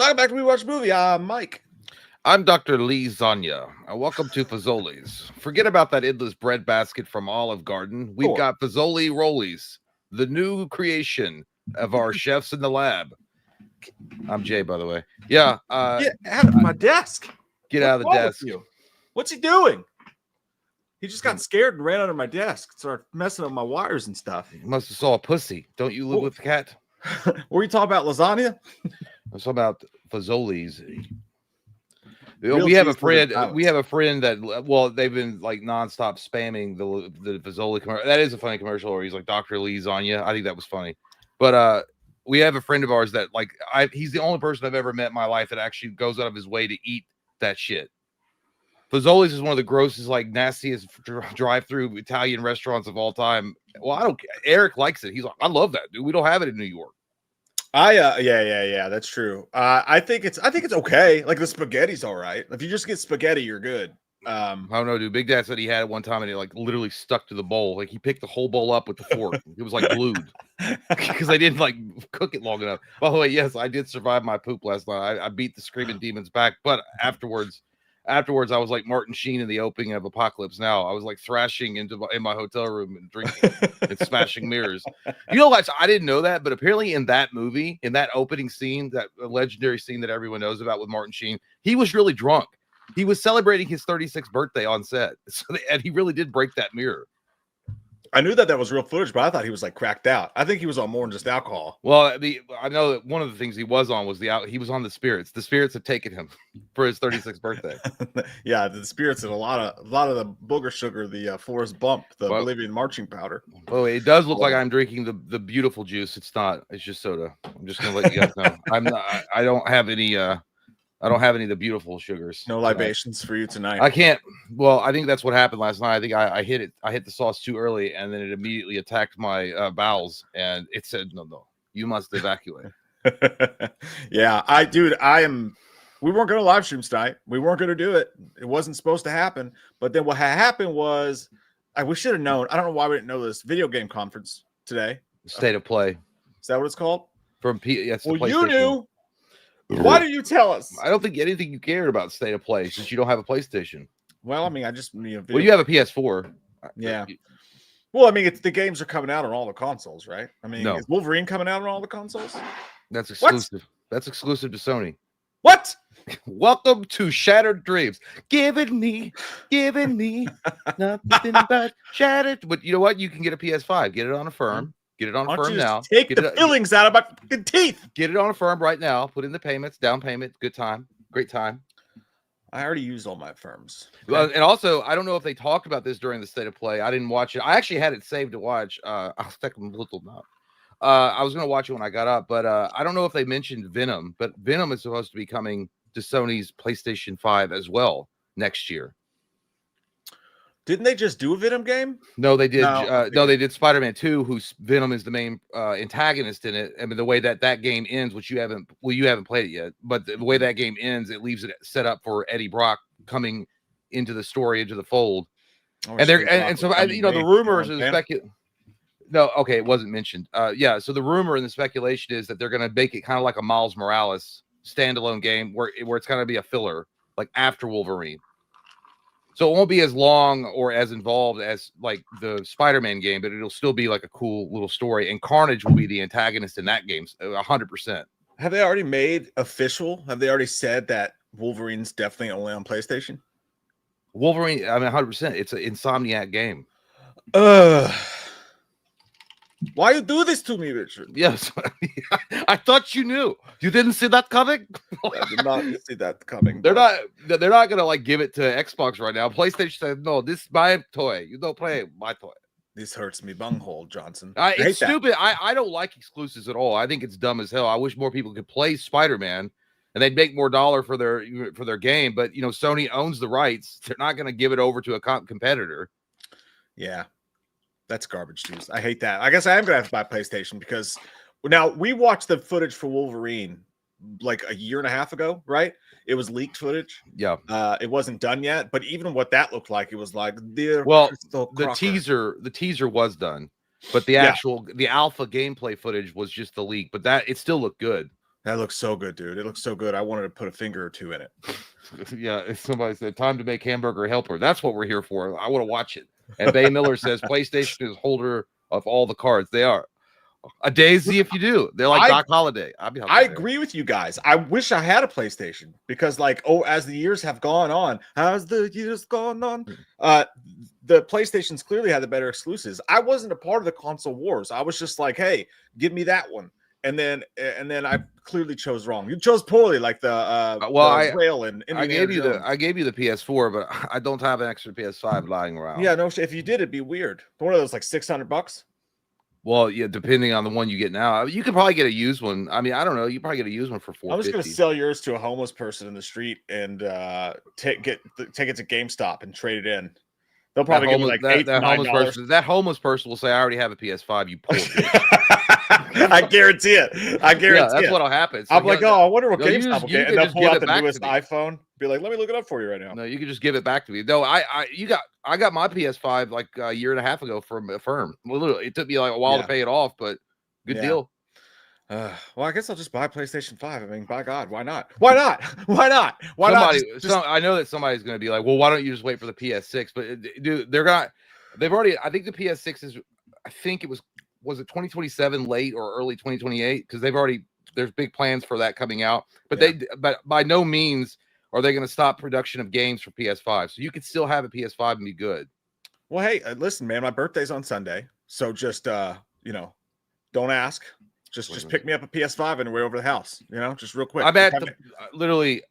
Welcome back to We Watch Movie. I'm Mike. I'm Dr. Lee Zanya. Welcome to Fazoli's. Forget about that endless bread basket from Olive Garden. We've got Fazoli Rollies, the new creation of our chefs in the lab. I'm Jay, by the way. Yeah. Get out of my desk. Get out of the desk. What's he doing? He just got scared and ran under my desk. Started messing up my wires and stuff. You must have saw a pussy. Don't you live with the cat? Were you talking about lasagna? I'm talking about Fazoli's. We have a friend. We have a friend that, well, they've been like nonstop spamming the Fazoli commercial. That is a funny commercial where he's like Dr. Lee Zanya. I think that was funny. But we have a friend of ours that he's the only person I've ever met in my life that actually goes out of his way to eat that shit. Fazoli's is one of the grossest, like nastiest drive-through Italian restaurants of all time. Well, I don't. Eric likes it. He's like, I love that, dude. We don't have it in New York. Yeah, that's true. I think it's okay. Like the spaghetti's all right. If you just get spaghetti, you're good. I don't know, dude. Big Dad said he had it one time and it like literally stuck to the bowl. Like he picked the whole bowl up with the fork. It was like glued because I didn't like cook it long enough. By the way, yes, I did survive my poop last night. I beat the screaming demons back, but afterwards, I was like Martin Sheen in the opening of Apocalypse Now. I was like thrashing in my hotel room and drinking and smashing mirrors. You know what? I didn't know that, but apparently in that movie, in that opening scene, that legendary scene that everyone knows about with Martin Sheen, he was really drunk. He was celebrating his 36th birthday on set, and he really did break that mirror. I knew that was real footage, but I thought he was like cracked out. I think he was on more than just alcohol. Well, I know that one of the things he was on was he was on the spirits. The spirits had taken him for his 36th birthday. Yeah, the spirits and a lot of the booger sugar, the Forrest Bump, the Bolivian marching powder. Oh, it does look like I'm drinking the beautiful juice. It's not. It's just soda. I'm just gonna let you guys know. I'm not. I don't have any. I don't have any of the beautiful sugars. No libations for you tonight. I can't. Well, I think that's what happened last night. I think I hit it. I hit the sauce too early, and then it immediately attacked my bowels, and it said, "No, you must evacuate." Yeah, we weren't going to live stream tonight. We weren't going to do it. It wasn't supposed to happen. But then what happened was, we should have known. I don't know why we didn't know this. Video game conference today. State of Play. Is that what it's called? Yes. Well, you knew. Why do you tell us? I don't think anything you cared about State of Play since you don't have a PlayStation. Well, I mean, I just you have a PS4. Yeah. Well, I mean, the games are coming out on all the consoles, right? I mean, is Wolverine coming out on all the consoles? That's exclusive. What? That's exclusive to Sony. What? Welcome to Shattered Dreams. Giving me nothing but shattered. But you know what? You can get a PS5. Get it on a firm. Get it on a firm now. Take the fillings out of my fucking teeth. Get it on a firm right now. Put in the payments, down payment. Good time. Great time. I already used all my firms. Okay. Well, and also, I don't know if they talked about this during the State of Play. I didn't watch it. I actually had it saved to watch. I'll take a little note. I was going to watch it when I got up, but I don't know if they mentioned Venom. But Venom is supposed to be coming to Sony's PlayStation 5 as well next year. Didn't they just do a Venom game? No, they did. No, they did Spider-Man 2, whose Venom is the main antagonist in it. I mean, the way that game ends, which you haven't played it yet, but the way that game ends, it leaves it set up for Eddie Brock coming into the story, into the fold. So the rumors and the No, okay, it wasn't mentioned. Yeah, so the rumor and the speculation is that they're going to make it kind of like a Miles Morales standalone game where it's going to be a filler, like after Wolverine. So it won't be as long or as involved as like the Spider-Man game, but it'll still be like a cool little story. And Carnage will be the antagonist in that game, 100%. Have they already made official? Have they already said that Wolverine's definitely only on PlayStation? Wolverine, I mean, 100%. It's an Insomniac game. Why you do this to me, Richard? Yes, I thought you knew. You didn't see that coming. I did not see that coming. They're not gonna like give it to Xbox right now. PlayStation said, "No, this is my toy. You don't play my toy." This hurts me bunghole, Johnson. It's stupid. I don't like exclusives at all. I think it's dumb as hell. I wish more people could play Spider-Man, and they'd make more dollar for their game. But Sony owns the rights. They're not gonna give it over to a competitor. Yeah. That's garbage juice. I hate that. I guess I am going to have to buy PlayStation because now we watched the footage for Wolverine like a year and a half ago, right? It was leaked footage. Yeah. It wasn't done yet, but even what that looked like, it was like the teaser was done, but the alpha gameplay footage was just the leak, but it still looked good. That looks so good, dude. It looks so good. I wanted to put a finger or two in it. Yeah, if somebody said time to make Hamburger Helper. That's what we're here for. I want to watch it. And Bay Miller says PlayStation is holder of all the cards. They are. A daisy if you do. They're like Doc Holliday. I agree with you guys. I wish I had a PlayStation because, like, as the years have gone on, the PlayStations clearly had the better exclusives. I wasn't a part of the console wars. I was just like, hey, give me that one. And then I clearly chose wrong. You chose poorly, like the rail and I gave you the PS4, but I don't have an extra PS5 lying around. Yeah, no, if you did, it'd be weird. One of those like $600. Well, yeah, depending on the one you get now, you could probably get a used one. I mean, I don't know. You probably get a used one for $450. I'm just gonna sell yours to a homeless person in the street and take it to GameStop and trade it in. They'll probably give me like $8-9. That homeless person will say, "I already have a PS5. You poor bitch." I guarantee it. That's what'll happen. So I'm like, I wonder what GameStop will get, and they'll pull out the newest iPhone. Be like, let me look it up for you right now. No, you can just give it back to me. No, I got my PS5 like a year and a half ago from a firm. Well, literally, it took me like a while to pay it off, but good deal. Well, I guess I'll just buy PlayStation 5. I mean, by God, why not? Why not? Why not? Why not? I know that somebody's going to be like, well, why don't you just wait for the PS6? But dude, they've already. I think the PS6 is. I think it was it 2027 late or early 2028 because there's big plans for that coming out. But but by no means are they going to stop production of games for PS5. So you could still have a PS5 and be good. Well, hey, listen, man, my birthday's on Sunday, so just don't ask. Just pick me up a PS5 and way over the house. Just real quick. I bet literally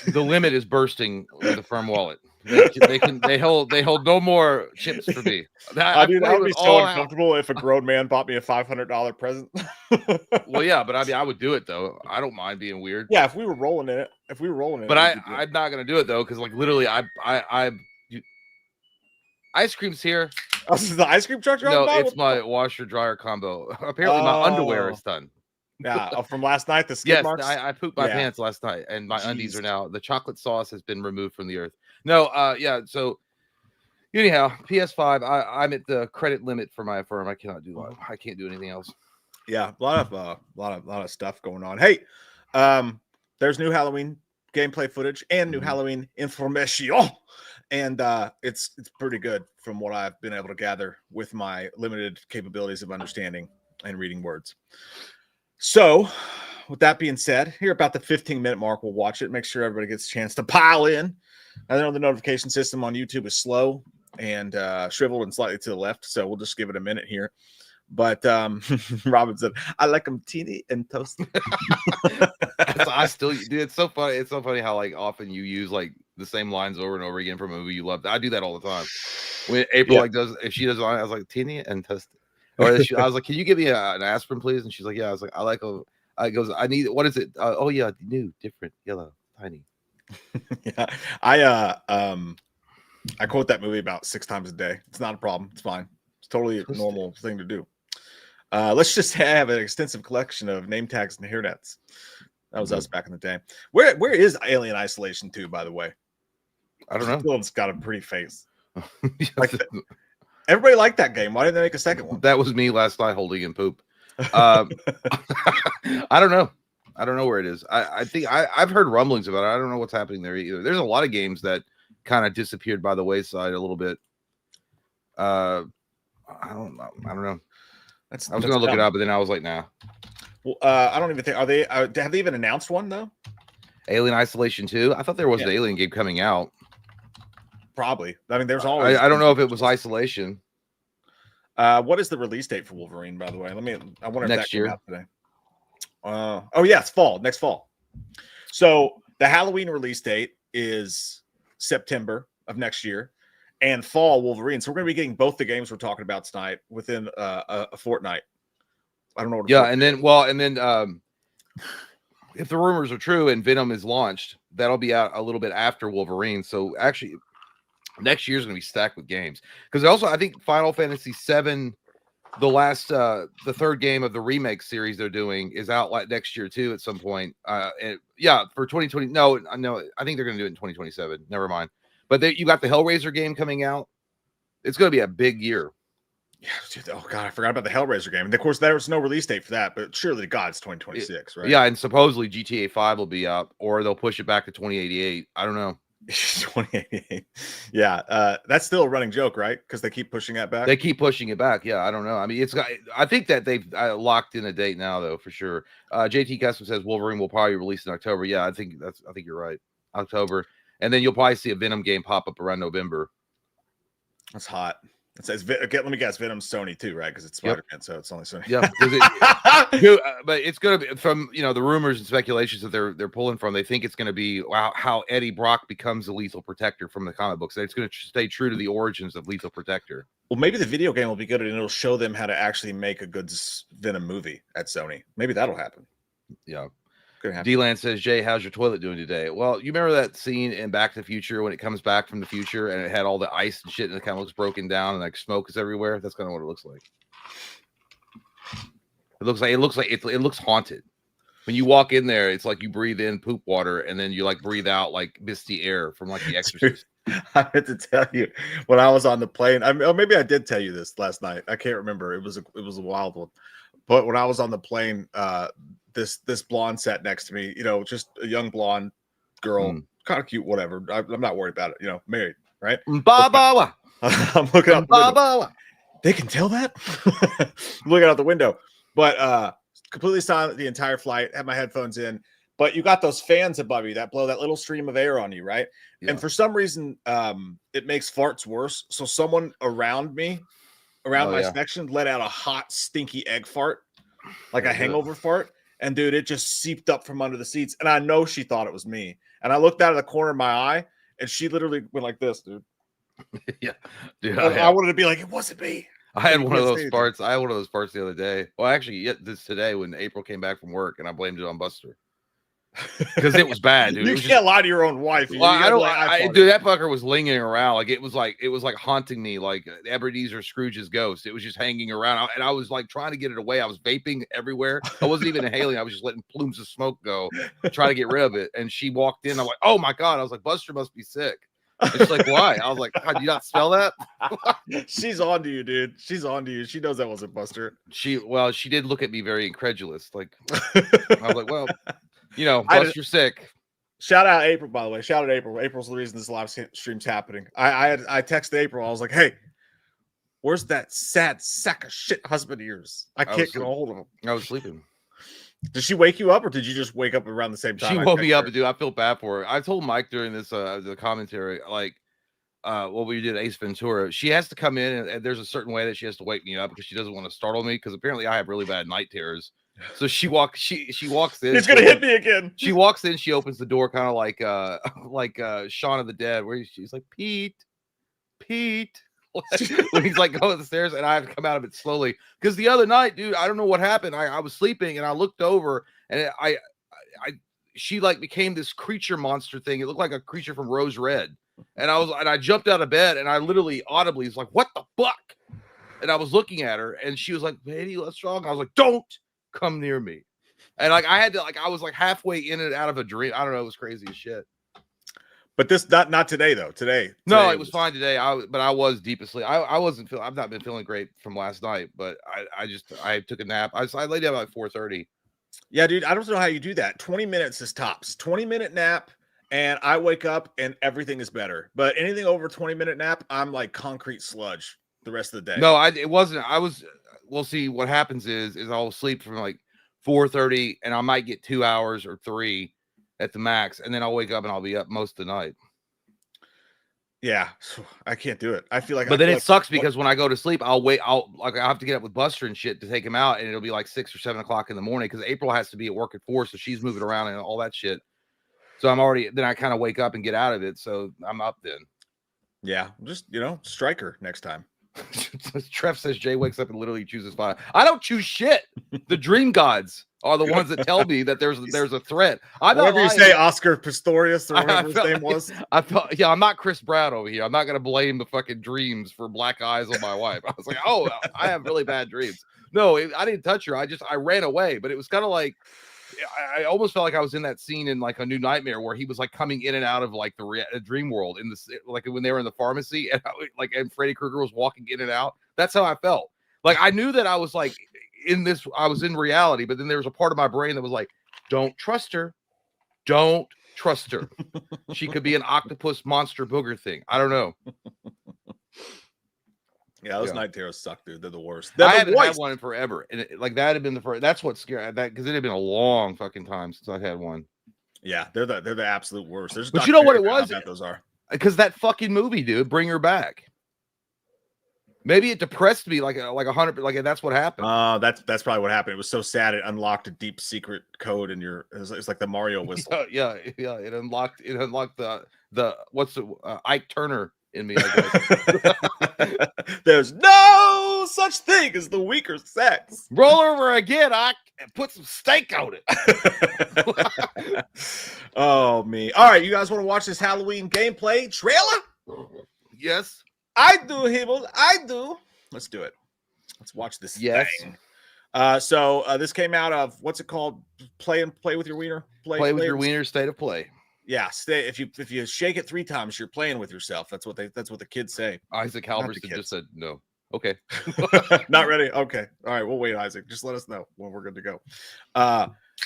the limit is bursting with the firm wallet. They hold no more chips for me. I would be so uncomfortable if a grown man bought me a $500 present. Well, yeah, but I mean, I would do it though. I don't mind being weird. Yeah, if we were rolling in it. But I'm not gonna do it though, because like literally, ice cream's here. Oh, this is the ice cream truck. No, it's my washer dryer combo. Apparently, my underwear is done. Yeah, from last night. The skid marks. I pooped my pants last night, and my undies are now. The chocolate sauce has been removed from the earth. No, So, anyhow, PS5. I'm at the credit limit for my firm. I cannot do that. I can't do anything else. Yeah, a lot of stuff going on. Hey, there's new Halloween gameplay footage and new Halloween information. And it's pretty good from what I've been able to gather with my limited capabilities of understanding and reading words. So, with that being said, here about the 15-minute mark, we'll watch it. Make sure everybody gets a chance to pile in. I know the notification system on YouTube is slow and shriveled and slightly to the left, so we'll just give it a minute here. But Robin said, I like them teeny and toasty. I still do. It's so funny. It's so funny how like often you use like the same lines over and over again from a movie you love. I do that all the time. When April if she does it, I was like teeny and toasty. Or I was like, can you give me an aspirin, please? And she's like, yeah. I was like, I like a. I goes, I need. What is it? Oh yeah, new, different, yellow, tiny. Yeah, I quote that movie about 6 times a day. It's not a problem. It's fine. It's totally a normal thing to do. Let's just have an extensive collection of name tags and hair nets. That was us back in the day. Where is Alien Isolation 2, by the way? I don't know. It's got a pretty face. Everybody liked that game. Why didn't they make a second one? That was me last night holding in poop. I don't know. I don't know where it is. I think I've heard rumblings about it. I don't know what's happening there either. There's a lot of games that kind of disappeared by the wayside a little bit. I don't know. I was going to look it up, but then I was like, nah. Well, I don't even think have they even announced one though? Alien Isolation 2. I thought there was an Alien game coming out. Probably. I mean, there's always. I don't know if it was Isolation. What is the release date for Wolverine? By the way, I wonder if next that year. came out today. Oh yeah, it's fall. Next fall. So the Halloween release date is September of next year, and fall Wolverine. So we're going to be getting both the games we're talking about tonight within a fortnight. I don't know. And then if the rumors are true and Venom is launched, that'll be out a little bit after Wolverine. So actually, next year's going to be stacked with games. Because also, I think Final Fantasy VII, the third game of the remake series they're doing, is out like next year too at some point. For 2020. No, I think they're going to do it in 2027. Never mind. But you got the Hellraiser game coming out. It's going to be a big year. Yeah, dude, oh god, I forgot about the Hellraiser game. And of course, there was no release date for that, but surely to God, it's 2026, right? Yeah, and supposedly GTA 5 will be out, or they'll push it back to 2088. I don't know. 2088. Yeah, that's still a running joke, right? Because they keep pushing that back. They keep pushing it back. Yeah, I don't know. I mean, it's got. I think that they've locked in a date now, though, for sure. JT Custom says Wolverine will probably release in October. Yeah, I think you're right. October, and then you'll probably see a Venom game pop up around November. That's hot. It says, let me guess, Venom's Sony too, right? Because it's Spider-Man, so it's only Sony. Yeah, but it's gonna be from the rumors and speculations that they're pulling from. They think it's gonna be how Eddie Brock becomes the Lethal Protector from the comic books. It's gonna stay true to the origins of Lethal Protector. Well, maybe the video game will be good, and it'll show them how to actually make a good Venom movie at Sony. Maybe that'll happen. Yeah. D-Land says, Jay, how's your toilet doing today? Well, you remember that scene in Back to the Future when it comes back from the future and it had all the ice and shit and it kind of looks broken down and like smoke is everywhere? That's kind of what it looks like. It looks haunted. When you walk in there, it's like you breathe in poop water and then you like breathe out like misty air from like The Exorcist. I meant to tell you when I was on the plane. Maybe I did tell you this last night. I can't remember. It was a wild one. But when I was on the plane, this blonde sat next to me, just a young blonde girl, kind of cute, whatever. I'm not worried about it, married, right? I'm looking out the window. They can tell that? Looking out the window. But completely silent the entire flight, had my headphones in. But you got those fans above you that blow that little stream of air on you, right? Yeah. And for some reason, it makes farts worse. So someone around me, my section, let out a hot, stinky egg fart, like a hangover fart. And dude, it just seeped up from under the seats. And I know she thought it was me. And I looked out of the corner of my eye and she literally went like this, dude. Yeah. Dude, I wanted to be like, it wasn't me. I had one of those farts. I had one of those farts the other day. Well, actually, this today when April came back from work and I blamed it on Buster. Because it was bad, dude. You can't lie to your own wife. Well, dude, that fucker was lingering around. Like it was like haunting me, like Ebenezer Scrooge's ghost. It was just hanging around, and I was like trying to get it away. I was vaping everywhere. I wasn't even inhaling. I was just letting plumes of smoke go, trying to get rid of it. And she walked in. I'm like, oh my god! I was like, Buster must be sick. And she's like, why? I was like, God, do you not smell that? She's on to you, dude. She's on to you. She knows that wasn't Buster. She did look at me very incredulous. Like I was like, well. Buster's sick. Shout out April, by the way. Shout out April. April's the reason this live stream's happening. I texted April. I was like, hey, where's that sad sack of shit husband of yours? I can't get a hold of him. I was sleeping. Did she wake you up or did you just wake up around the same time? She woke me up, dude. I feel bad for her. I told Mike during this the commentary, like what we did Ace Ventura. She has to come in and there's a certain way that she has to wake me up because she doesn't want to startle me because apparently I have really bad night terrors. So she walks in. He's gonna hit me again. She walks in. She opens the door, kind of like Shaun of the Dead, where she's like Pete. When he's like going up the stairs, and I have to come out of it slowly because the other night, dude, I don't know what happened. I was sleeping and I looked over, and she like became this creature monster thing. It looked like a creature from Rose Red, and I jumped out of bed and I literally audibly was like, "What the fuck?" And I was looking at her, and she was like, "Hey, what's wrong?" I was like, "Don't come near me." And like I had to I was like halfway in and out of a dream. I don't know, it was crazy as shit. But this not today though. Today no, it was fine today. But I was deep asleep. I've not been feeling great from last night, but I took a nap. I laid down about 4:30. Yeah, dude, I don't know how you do that. 20 minutes is tops. 20-minute nap and I wake up and everything is better. But anything over 20-minute nap, I'm like concrete sludge the rest of the day. No, it wasn't. We'll see. What happens is I'll sleep from like 4:30 and I might get 2 hours or 3 at the max, and then I'll wake up and I'll be up most of the night. Yeah, I can't do it. I feel like, but then it sucks because when I go to sleep, I'll have to get up with Buster and shit to take him out, and it'll be like 6 or 7 o'clock in the morning because April has to be at work at 4, so she's moving around and all that shit. So then I kind of wake up and get out of it, so I'm up then. Yeah, just strike her next time. Trev says Jay wakes up and literally chooses fire. I don't choose shit. The dream gods are the ones that tell me that there's a threat. Whatever you say, Oscar Pistorius or whatever his name was. I'm not Chris Brown over here. I'm not gonna blame the fucking dreams for black eyes on my wife. I was like, oh, I have really bad dreams. No, I didn't touch her. I ran away, but it was kind of like I almost felt like I was in that scene in like A New Nightmare where he was like coming in and out of like the dream world in this, like when they were in the pharmacy and and Freddy Krueger was walking in and out. That's how I felt. Like I knew that I was like in this, I was in reality, but then there was a part of my brain that was like, don't trust her. Don't trust her. She could be an octopus monster booger thing. I don't know. Yeah, those night terrors suck, dude. They're the worst. I haven't had one in forever, and like that had been the first. That's what scared that because it had been a long fucking time since I had one. Yeah, they're the absolute worst. But you know what it was? Those are because that fucking movie, dude. Bring Her Back. Maybe it depressed me like 100. Like that's what happened. That's probably what happened. It was so sad. It unlocked a deep secret code in your. It's like the Mario whistle. Yeah. It unlocked the what's the Ike Turner in me. I guess. There's no such thing as the weaker sex. Roll over again, Ike, and put some steak on it. Oh me. All right, you guys want to watch this Halloween gameplay trailer? Yes. I do, Himmel. I do. Let's do it. Let's watch this thing. So this came out of what's it called? Play with your wiener. Play with your wiener. State of play. Yeah, if you shake it 3 times, you're playing with yourself. That's what the kids say. Isaac Halverson just said no. Okay. Not ready. Okay. All right. We'll wait, Isaac. Just let us know when we're good to go.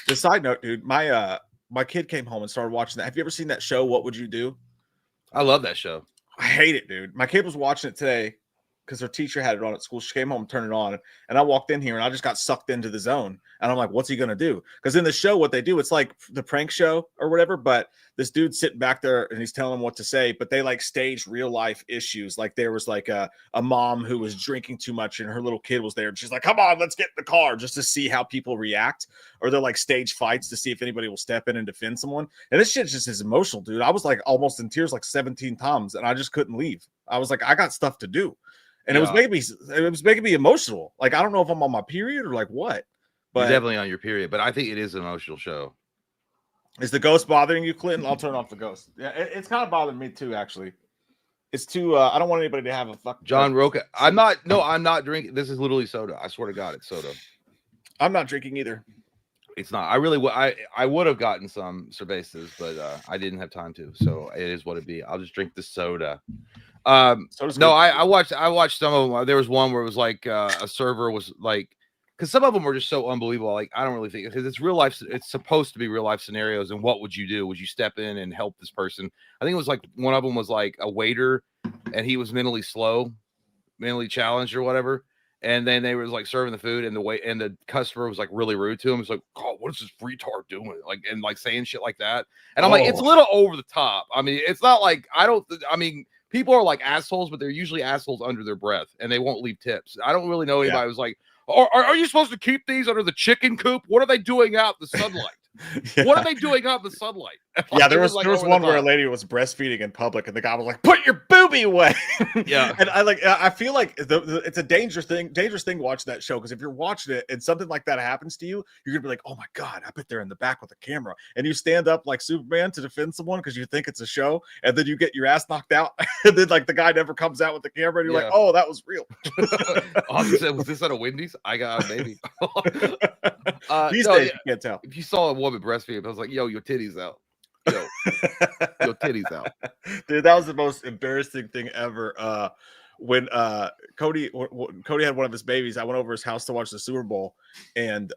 The side note, dude. My kid came home and started watching that. Have you ever seen that show? What Would You Do? I love that show. I hate it, dude. My kid was watching it today because her teacher had it on at school. She came home and turned it on, and I walked in here and I just got sucked into the zone. And I'm like, what's he gonna do? Because in the show, what they do, it's like the prank show or whatever. But this dude's sitting back there and he's telling them what to say. But they like stage real life issues. Like there was like a mom who was drinking too much and her little kid was there, and she's like, "Come on, let's get in the car," just to see how people react. Or they're like stage fights to see if anybody will step in and defend someone. And this shit just is emotional, dude. I was like almost in tears like 17 times, and I just couldn't leave. I was like, I got stuff to do. And it was making me emotional. Like, I don't know if I'm on my period or like what. But you're definitely on your period. But I think it is an emotional show. Is the ghost bothering you, Clinton? I'll turn off the ghost. Yeah, it's kind of bothering me too, actually. It's too. I don't want anybody to have a fucking. John Roca. I'm not drinking. This is literally soda. I swear to God, it's soda. I'm not drinking either. It's not. I really would. I would have gotten some cervezas, but I didn't have time to. So it is what it be. I'll just drink the soda. No, I watched some of them. There was one where it was like a server was like, because some of them were just so unbelievable. Like I don't really think because it's real life. It's supposed to be real life scenarios. And what would you do? Would you step in and help this person? I think it was like one of them was like a waiter, and he was mentally challenged or whatever. And then they was like serving the food, and the customer was like really rude to him. It's like, "God, what is this retard doing?" Like and like saying shit like that. And I'm like, it's a little over the top. I mean, it's not like people are like assholes, but they're usually assholes under their breath, and they won't leave tips. I don't really know anybody who's like, are you supposed to keep these under the chicken coop? What are they doing out in the sunlight? What are they doing out in the sunlight? Like, there was one where a lady was breastfeeding in public, and the guy was like, "Put your booby away." Yeah, and I feel like it's a dangerous thing watching that show, because if you're watching it and something like that happens to you, you're gonna be like, "Oh my God, I bet they're in the back with a camera," and you stand up like Superman to defend someone because you think it's a show, and then you get your ass knocked out, and then like the guy never comes out with the camera, and you're like, "Oh, that was real." Was this at a Wendy's? I got a baby. These days you can't tell. If you saw a woman breastfeeding, I was like, "Yo, your titties out." Yo, your titties out. Dude, that was the most embarrassing thing ever. When Cody had one of his babies, I went over his house to watch the Super Bowl, and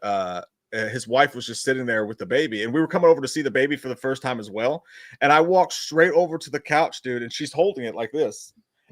his wife was just sitting there with the baby, and we were coming over to see the baby for the first time as well. And I walked straight over to the couch, dude, and she's holding it like this.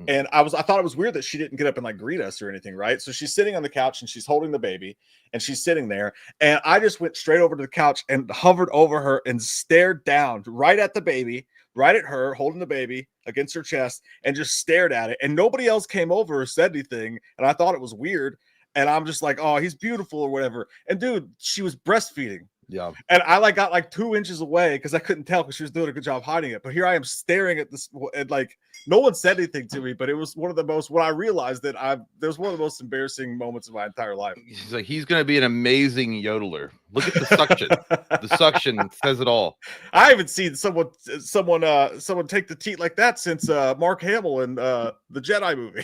And I thought it was weird that she didn't get up and like greet us or anything, right? So she's sitting on the couch and she's holding the baby and she's sitting there. And I just went straight over to the couch and hovered over her and stared down right at the baby, right at her, holding the baby against her chest, and just stared at it. And nobody else came over or said anything. And I thought it was weird. And I'm just like, "Oh, he's beautiful," or whatever. And dude, she was breastfeeding. Yeah. And I got like 2 inches away because I couldn't tell because she was doing a good job hiding it. But here I am staring at this, and like no one said anything to me, but it was one of the most, when I realized that there's one of the most embarrassing moments of my entire life. He's like, he's going to be an amazing yodeler. Look at the suction. The suction says it all. I haven't seen someone take the teat like that since Mark Hamill in the Jedi movie.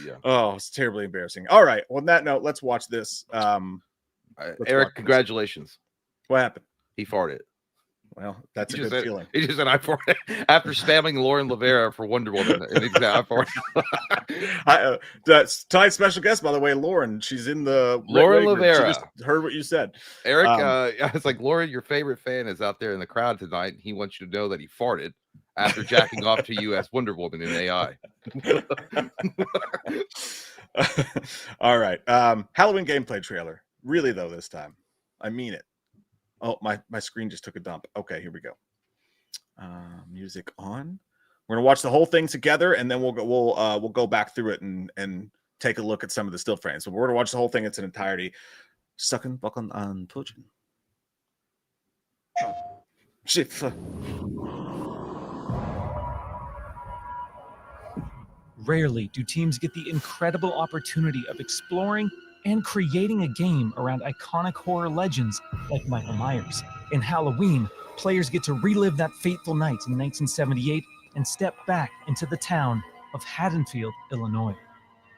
Yeah. Oh, it's terribly embarrassing. All right. On that note, let's watch this. Eric, congratulations. What happened? He farted. Well, that's a good feeling. He just said I for after spamming Lauren Rivera for Wonder Woman. And he said, I for tonight's special guest, by the way, Lauren. She's in the Lauren Reddit group. She Rivera. just heard what you said. Eric, I was like, Lauren, your favorite fan is out there in the crowd tonight. And he wants you to know that he farted after jacking off to you as Wonder Woman in AI. All right. Halloween gameplay trailer. Really, though, this time. I mean it. Oh, my screen just took a dump. Okay, here we go. Music on. We're gonna watch the whole thing together, and then we'll go back through it and take a look at some of the still frames. So we're gonna watch the whole thing in its entirety. Sucken bakken an Togen. Schiff. Rarely do teams get the incredible opportunity of exploring and creating a game around iconic horror legends like Michael Myers. In Halloween, players get to relive that fateful night in 1978 and step back into the town of Haddonfield, Illinois.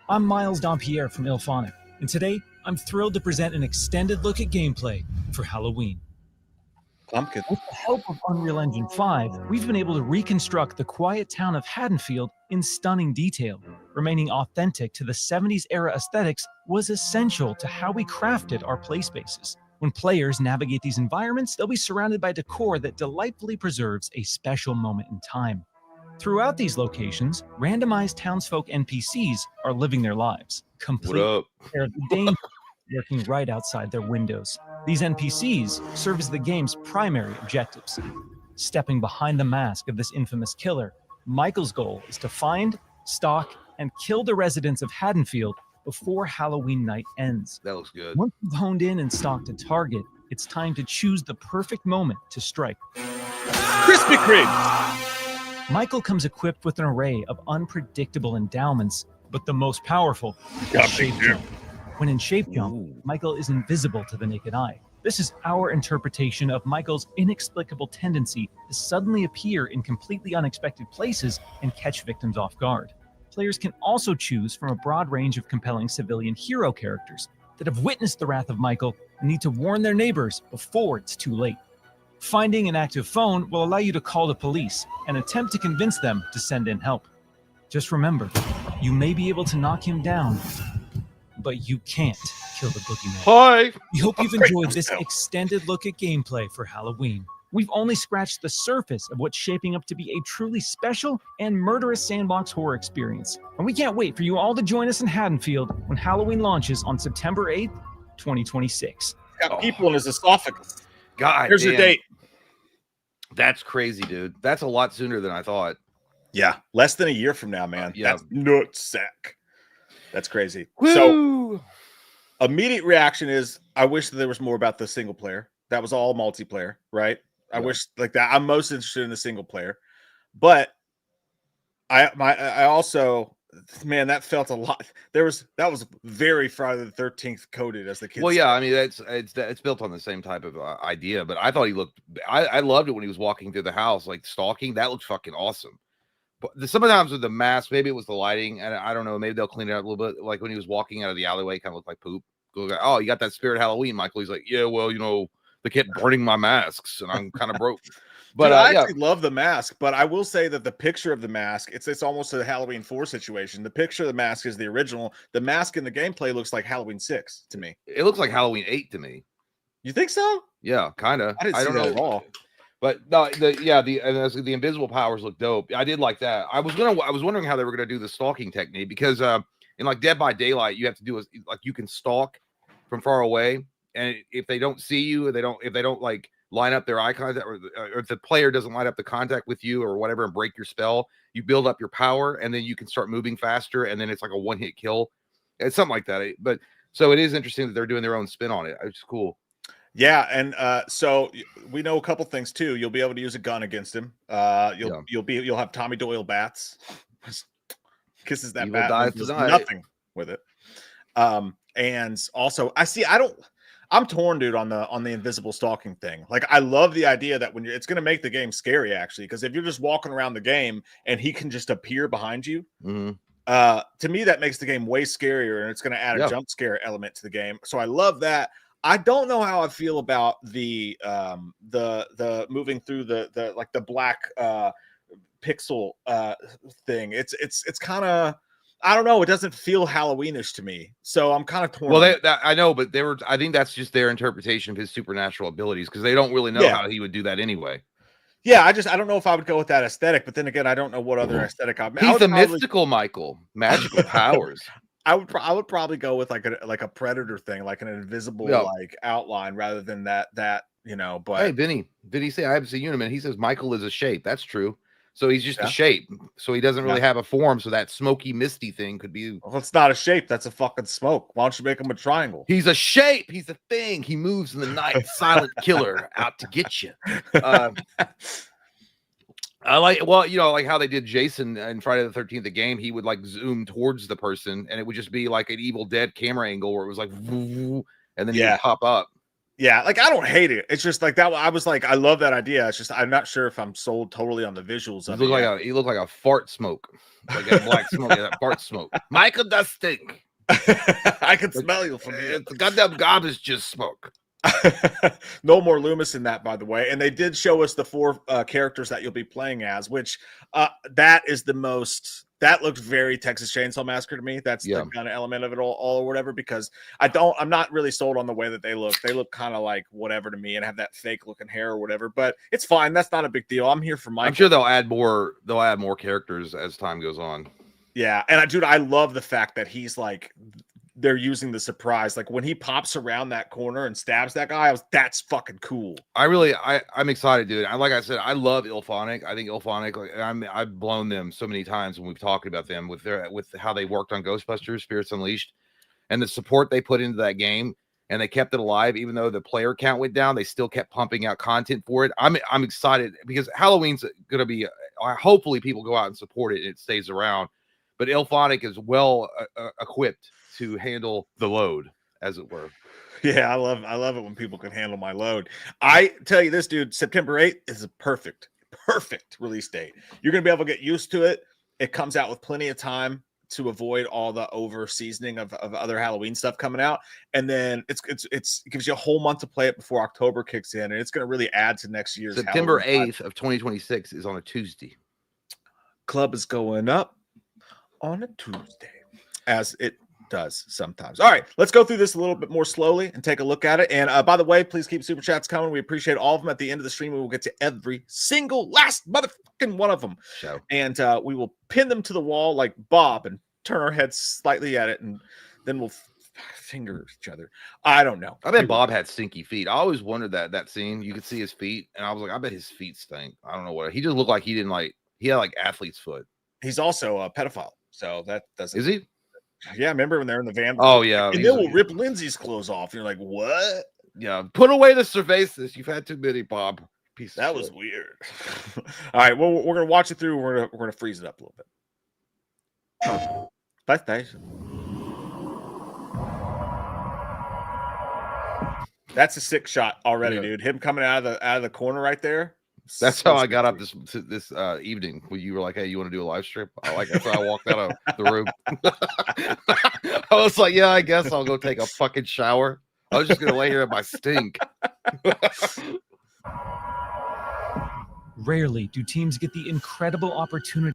I'm Miles Dompierre from Ilphonic, and today I'm thrilled to present an extended look at gameplay for Halloween. Pumpkin. With the help of Unreal Engine 5, we've been able to reconstruct the quiet town of Haddonfield in stunning detail. Remaining authentic to the 70s era aesthetics was essential to how we crafted our play spaces. When players navigate these environments, they'll be surrounded by decor that delightfully preserves a special moment in time. Throughout these locations, randomized townsfolk NPCs are living their lives, complete with danger lurking right outside their windows. These NPCs serve as the game's primary objectives. Stepping behind the mask of this infamous killer, Michael's goal is to find, stalk, and kill the residents of Haddonfield before Halloween night ends. That looks good. Once you've honed in and stalked a target, it's time to choose the perfect moment to strike. Krispy Kreme! Michael comes equipped with an array of unpredictable endowments, but the most powerful is Shape Jump. When in Shape Jump, Michael is invisible to the naked eye. This is our interpretation of Michael's inexplicable tendency to suddenly appear in completely unexpected places and catch victims off guard. Players can also choose from a broad range of compelling civilian hero characters that have witnessed the wrath of Michael and need to warn their neighbors before it's too late. Finding an active phone will allow you to call the police and attempt to convince them to send in help. Just remember, you may be able to knock him down, but you can't kill the boogeyman. Hi! We hope you've enjoyed this extended look at gameplay for Halloween. We've only scratched the surface of what's shaping up to be a truly special and murderous sandbox horror experience. And we can't wait for you all to join us in Haddonfield when Halloween launches on September 8th, 2026. Got people in his esophagus. God, here's your date. That's crazy, dude. That's a lot sooner than I thought. Yeah, less than a year from now, man. Yeah. That's nutsack. That's crazy. Woo! So immediate reaction is I wish that there was more about the single player. That was all multiplayer, right? I wish like that. I'm most interested in the single player. But I also, man, that felt a lot. That was very Friday the 13th coded, as the kids Well, say. yeah, I mean it's built on the same type of idea, but I thought he looked. I loved it when he was walking through the house, like stalking. That looked fucking awesome. But sometimes with the mask, maybe it was the lighting, and I don't know. Maybe they'll clean it up a little bit. Like when he was walking out of the alleyway, kind of looked like poop. Oh, you got that Spirit Halloween, Michael. He's like, yeah, well, you know, they kept burning my masks, and I'm kind of broke. But dude, I actually love the mask, but I will say that the picture of the mask, it's almost a Halloween 4 situation. The picture of the mask is the original. The mask in the gameplay looks like Halloween 6 to me. It looks like Halloween 8 to me. You think so? Yeah, kind of. I don't know at all. But no, the invisible powers look dope. I did like that. I was wondering how they were gonna do the stalking technique because in like Dead by Daylight, you have to do like you can stalk from far away, and if they don't see you, if they don't like line up their eye contact, or if the player doesn't line up the contact with you or whatever and break your spell, you build up your power, and then you can start moving faster, and then it's like a one-hit kill. It's something like that. But so it is interesting that they're doing their own spin on it. It's cool. Yeah, and so we know a couple things too. You'll be able to use a gun against him. You'll have Tommy Doyle bats. Kisses that Evil bat. dies Does tonight. nothing with it. And also I'm torn, dude, on the invisible stalking thing. Like, I love the idea that it's going to make the game scary, actually, because if you're just walking around the game and he can just appear behind you, to me that makes the game way scarier, and it's going to add a jump scare element to the game. So I love that. I don't know how I feel about the moving through the like the black pixel thing. It's kind of, I don't know. It doesn't feel Halloweenish to me, so I'm kind of torn. Well, I know, but I think that's just their interpretation of his supernatural abilities because they don't really know how he would do that anyway. Yeah, I don't know if I would go with that aesthetic, but then again, I don't know what other aesthetic He's the mystical Michael, magical powers. I would probably go with like a predator thing, like an invisible like outline rather than that But hey, Vinny say I haven't seen you in a minute. He says Michael is a shape. That's true. So he's just a shape. So he doesn't really have a form. So that smoky, misty thing could be. Well, it's not a shape. That's a fucking smoke. Why don't you make him a triangle? He's a shape. He's a thing. He moves in the night. Silent killer out to get you. I like, well, like how they did Jason in Friday the 13th, the game. He would like zoom towards the person, and it would just be like an Evil Dead camera angle where it was like, and then he would pop up. Yeah, like I don't hate it. It's just like that. I was like, I love that idea. It's just I'm not sure if I'm sold totally on the visuals of it. He looked like a fart smoke, like that black smoke, that fart smoke. Michael does stink. I can smell you from here. The goddamn garbage just smoke. No more Loomis in that, by the way. And they did show us the 4 characters that you'll be playing as, which that is the most. That looks very Texas Chainsaw Massacre to me. That's the kind of element of it all or whatever, because I'm not really sold on the way that they look. They look kind of like whatever to me and have that fake looking hair or whatever, but it's fine. That's not a big deal. I'm here for Michael. I'm sure they'll add more characters as time goes on. Yeah. And I love the fact that he's like, they're using the surprise. Like when he pops around that corner and stabs that guy, that's fucking cool. I'm excited, dude. Like I said, I love Ilphonic. I think Ilphonic, I've blown them so many times when we've talked about them with how they worked on Ghostbusters, Spirits Unleashed, and the support they put into that game, and they kept it alive. Even though the player count went down, they still kept pumping out content for it. I'm excited because Halloween's going to be, hopefully people go out and support it and it stays around. But Ilphonic is well equipped to handle the load, as it were. Yeah, I love it when people can handle my load. I tell you this, dude, September 8th is a perfect release date. You're going to be able to get used to it. It comes out with plenty of time to avoid all the over seasoning of other Halloween stuff coming out. And then it gives you a whole month to play it before October kicks in. And it's going to really add to next year's September 8th of 2026 is on a Tuesday. Club is going up on a Tuesday, as it does sometimes. All right, let's go through this a little bit more slowly and take a look at it. And by the way, please keep super chats coming. We appreciate all of them. At the end of the stream, we will get to every single last motherfucking one of them. And we will pin them to the wall like Bob and turn our heads slightly at it, and then we'll finger each other. I don't know. I bet Bob had stinky feet. I always wondered that scene. You could see his feet, and I was like, I bet his feet stink. I don't know what. He just looked like he had like athlete's foot. He's also a pedophile, so that doesn't. Is he? Yeah, remember when they're in the van? Oh, yeah. And then we'll rip Lindsay's clothes off. And you're like, what? Yeah. Put away the cervezas. You've had too many, Bob. That was weird. All right. Well, we're going to watch it through. We're going to freeze it up a little bit. PlayStation. That's a sick shot already, dude. Him coming out of the corner right there. That's how I got up this evening when you were like, hey, you want to do a live strip? That's how I walked out of the room. I was like, yeah, I guess I'll go take a fucking shower. I was just going to lay here in my stink. Rarely do teams get the incredible opportunity.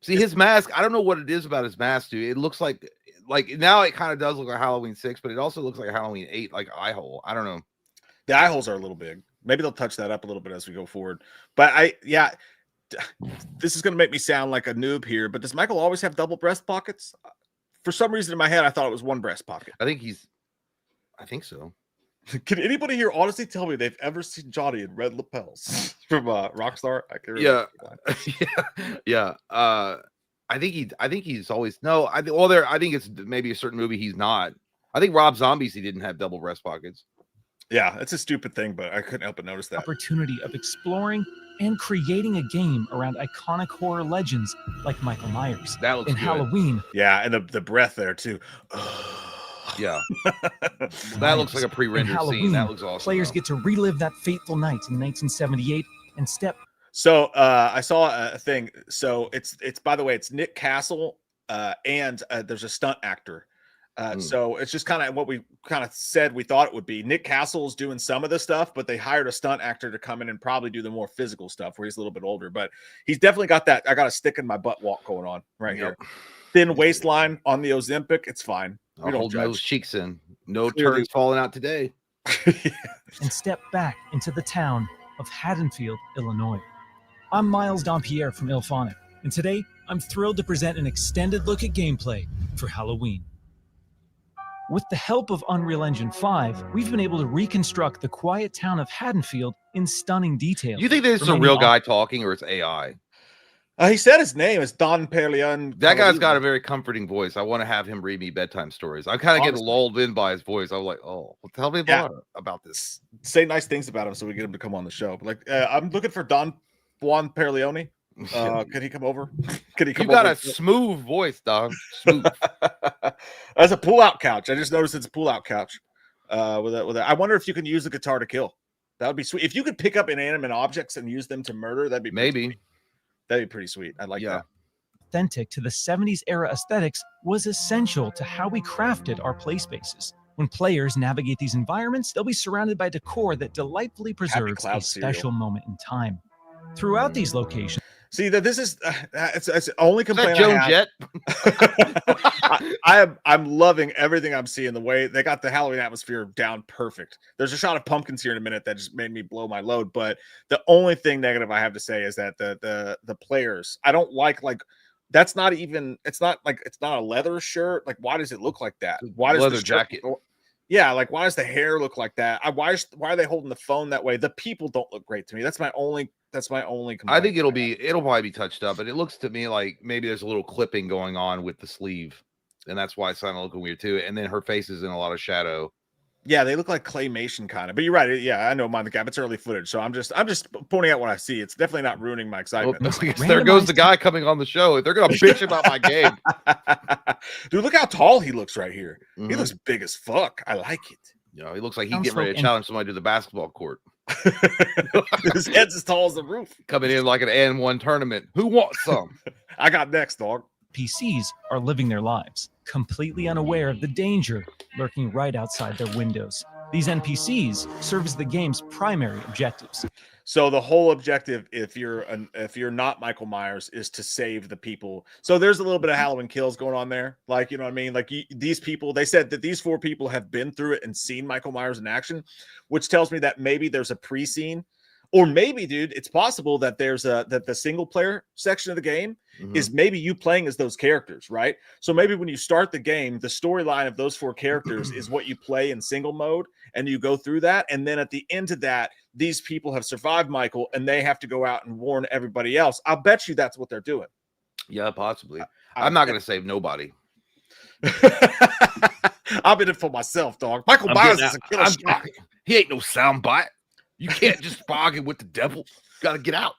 See, his mask, I don't know what it is about his mask, dude. It looks like now it kind of does look like Halloween 6, but it also looks like a Halloween 8, like eye hole. I don't know. The eye holes are a little big. Maybe they'll touch that up a little bit as we go forward. But this is going to make me sound like a noob here, but does Michael always have double breast pockets? For some reason in my head, I thought it was one breast pocket. I think so. Can anybody here honestly tell me they've ever seen Johnny in red lapels from Rockstar? I can't remember. Yeah. I think he's always I think it's maybe a certain movie he's not. I think Rob Zombie's he didn't have double breast pockets. Yeah, it's a stupid thing, but I couldn't help but notice that. Opportunity of exploring and creating a game around iconic horror legends like Michael Myers. That looks in good. Halloween. Yeah, and the breath there too. Yeah. That looks like a pre-rendered scene. That looks awesome. Players get to relive that fateful night in 1978 and step. So I saw a thing. So it's by the way, it's Nick Castle and there's a stunt actor So it's just kind of what we kind of said we thought it would be. Nick Castle's doing some of the stuff, but they hired a stunt actor to come in and probably do the more physical stuff where he's a little bit older. But he's definitely got that I got a stick in my butt walk going on right here. Thin waistline on the Ozempic. It's fine. We don't hold judge. those cheeks in. No turds falling out today. And step back into the town of Haddonfield, Illinois. I'm Miles Dompierre from Ilphonic, and today I'm thrilled to present an extended look at gameplay for Halloween. With the help of Unreal Engine 5, we've been able to reconstruct the quiet town of Haddonfield in stunning detail. You think this is a real guy talking or it's AI? He said his name is Don Perleon. That guy's got a very comforting voice. I want to have him read me bedtime stories. I'm kind of getting lulled in by his voice. I'm like, oh, well, tell me about this. Say nice things about him so we get him to come on the show. But I'm looking for Don Juan Perleone. Can he come over? Can he come over? You got a smooth voice, Don. Smooth. That's a pull-out couch. I just noticed it's a pull-out couch. With that. I wonder if you can use the guitar to kill. That would be sweet. If you could pick up inanimate objects and use them to murder, that'd be maybe. Sweet. That'd be pretty sweet. I like that. Authentic to the 70s era aesthetics was essential to how we crafted our play spaces. When players navigate these environments, they'll be surrounded by decor that delightfully preserves a special moment in time. Throughout these locations, see that this is it's the only complaint Joan I have. I'm loving everything I'm seeing. The way they got the Halloween atmosphere down perfect. There's a shot of pumpkins here in a minute that just made me blow my load. But the only thing negative I have to say is that the players, I don't like that's not even. It's not a leather shirt. Like, why does it look like that? Why does leather the shirt, jacket? Yeah, like why does the hair look like that? Why are they holding the phone that way? The people don't look great to me. That's my only complaint. I think it'll probably be touched up, but it looks to me like maybe there's a little clipping going on with the sleeve, and that's why it's kind of looking weird too. And then her face is in a lot of shadow. Yeah, they look like claymation kind of. But you're right. Yeah, I know Mind the Gap. It's early footage, so I'm just pointing out what I see. It's definitely not ruining my excitement. Well, there goes the guy coming on the show. They're gonna bitch about my game. Dude, look how tall he looks right here. Mm-hmm. He looks big as fuck. I like it. You know, he looks like he's getting ready to challenge somebody to the basketball court. His head's as tall as the roof. Coming in like an N1 tournament. Who wants some? I got next, dog. PCs are living their lives, completely unaware of the danger lurking right outside their windows. These NPCs serve as the game's primary objectives. So the whole objective, if you're not Michael Myers, is to save the people. So there's a little bit of Halloween Kills going on there. Like, you know what I mean? Like these people, they said that these 4 people have been through it and seen Michael Myers in action, which tells me that maybe there's a pre-scene. Or maybe, dude, it's possible that that the single player section of the game is maybe you playing as those characters, right? So maybe when you start the game, the storyline of those 4 characters is what you play in single mode, and you go through that. And then at the end of that, these people have survived Michael, and they have to go out and warn everybody else. I'll bet you that's what they're doing. Yeah, possibly. I'm not going to save nobody. I'm in it for myself, dog. Michael Myers is a killer. He ain't no soundbite. You can't just bargain with the devil. Got to get out.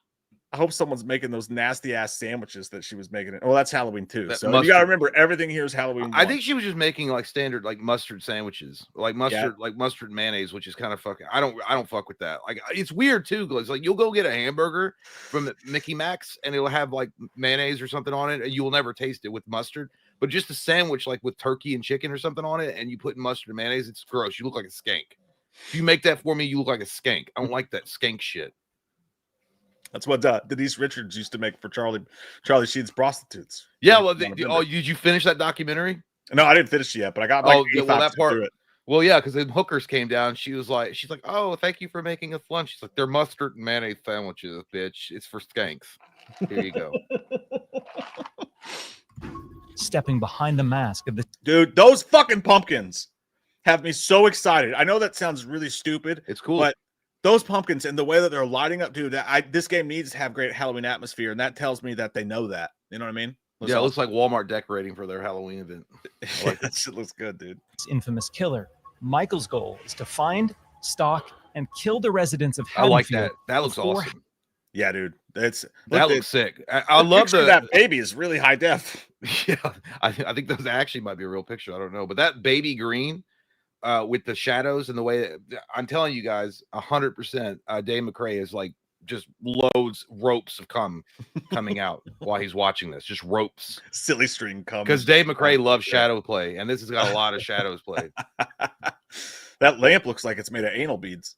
I hope someone's making those nasty ass sandwiches that she was making. Oh, that's Halloween too. So mustard. You got to remember, everything here is Halloween. I think she was just making like standard like mustard sandwiches, like mustard, like mustard and mayonnaise, which is kind of fucking. I don't fuck with that. Like it's weird too, because like you'll go get a hamburger from Mickey Mac's and it'll have like mayonnaise or something on it, and you will never taste it with mustard. But just a sandwich like with turkey and chicken or something on it, and you put mustard and mayonnaise, it's gross. You look like a skank. If you make that for me, you look like a skank. I don't like that skank shit. That's what Denise Richards used to make for Charlie Sheen's prostitutes. Yeah, well, did you finish that documentary? No, I didn't finish it yet, but I got that part. Well, yeah, because then hookers came down. She's like, oh, thank you for making us lunch. She's like, they're mustard and mayonnaise sandwiches, bitch. It's for skanks. Here you go. Stepping behind the mask of the dude, those fucking pumpkins have me so excited. I know that sounds really stupid. It's cool, but those pumpkins and the way that they're lighting up, dude, this game needs to have great Halloween atmosphere, and that tells me that they know that. You know what I mean? Yeah, it looks like Walmart decorating for their Halloween event. Like that shit looks good, dude. Infamous killer. Michael's goal is to find, stalk, and kill the residents of Haddonfield. I like that. That looks awesome. Yeah, dude. That looks sick. I love that baby is really high def. Yeah, I think those actually might be a real picture. I don't know, but that baby green. With the shadows and the way I'm telling you guys, 100%, Dave McRae is like just ropes of coming out while he's watching this, just ropes. Silly string comes because Dave McRae loves shadow play, and this has got a lot of shadows played. That lamp looks like it's made of anal beads.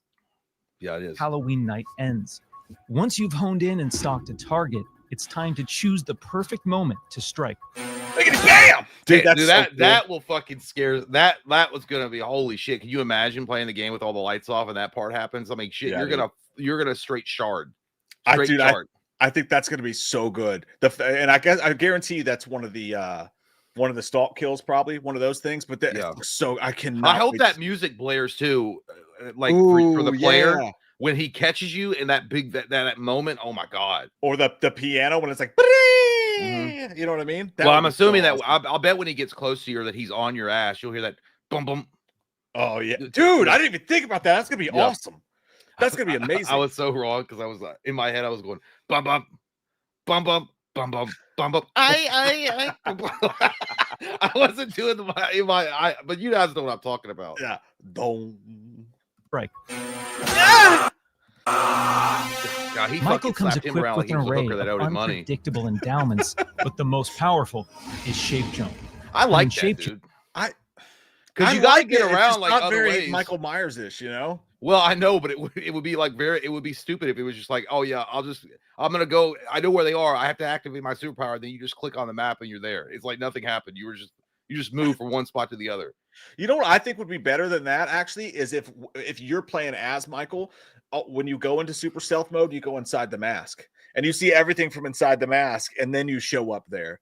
Yeah, it is. Halloween night ends. Once you've honed in and stalked a target, it's time to choose the perfect moment to strike. Look at it, bam! Dude, that will fucking scare. That was gonna be holy shit. Can you imagine playing the game with all the lights off and that part happens? I mean, shit, Yeah, you're gonna straight shard. I think that's gonna be so good. And I guarantee you that's one of the stalk kills, probably one of those things. But so I cannot. I hope that music blares too, like for the player. Yeah. When he catches you in that big that moment, oh my god! Or the piano when it's like, you know what I mean? Well, I'm assuming that I'll bet when he gets close to you or that he's on your ass, you'll hear that boom boom. Oh yeah, dude! I didn't even think about that. That's gonna be awesome. That's gonna be amazing. I was so wrong because I was in my head. I was going bum bum bum bum bum bum bum bum. I wasn't doing but you guys know what I'm talking about. Yeah. Don't. Right. God, Michael comes equipped with an array that of unpredictable endowments, but the most powerful is shape jump. I like that, shape dude. Because you gotta get around like not other very ways. Michael Myers-ish, you know. Well, I know, but it would be like it would be stupid if it was just like, oh yeah, I'm gonna go. I know where they are. I have to activate my superpower. Then you just click on the map and you're there. It's like nothing happened. You just move from one spot to the other. You know what I think would be better than that actually is if you're playing as Michael, when you go into super stealth mode, you go inside the mask and you see everything from inside the mask, and then you show up there,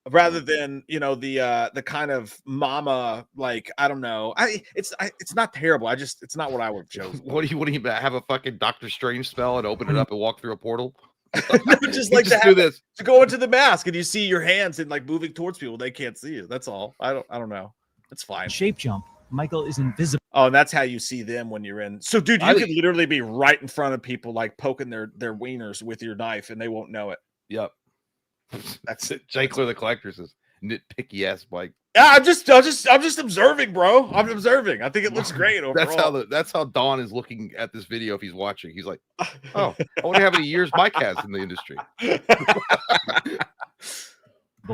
rather than the kind of mama, like, I don't know. It's not terrible. It's not what I would have chosen. What do you have a fucking Doctor Strange spell and open it up and walk through a portal? Just like to go into the mask and you see your hands and like moving towards people, they can't see you. That's all. I don't know. It's fine. Shape jump. Michael is invisible. Oh, and that's how you see them when you're in. So, dude, you could literally be right in front of people, like poking their wieners with your knife, and they won't know it. Yep. That's it. Jankler the Collector says, nitpicky ass Mike. Yeah, I'm just observing, bro. I'm observing. I think it looks great overall. That's how Don is looking at this video. If he's watching, he's like, oh, I wonder how many years Mike has in the industry.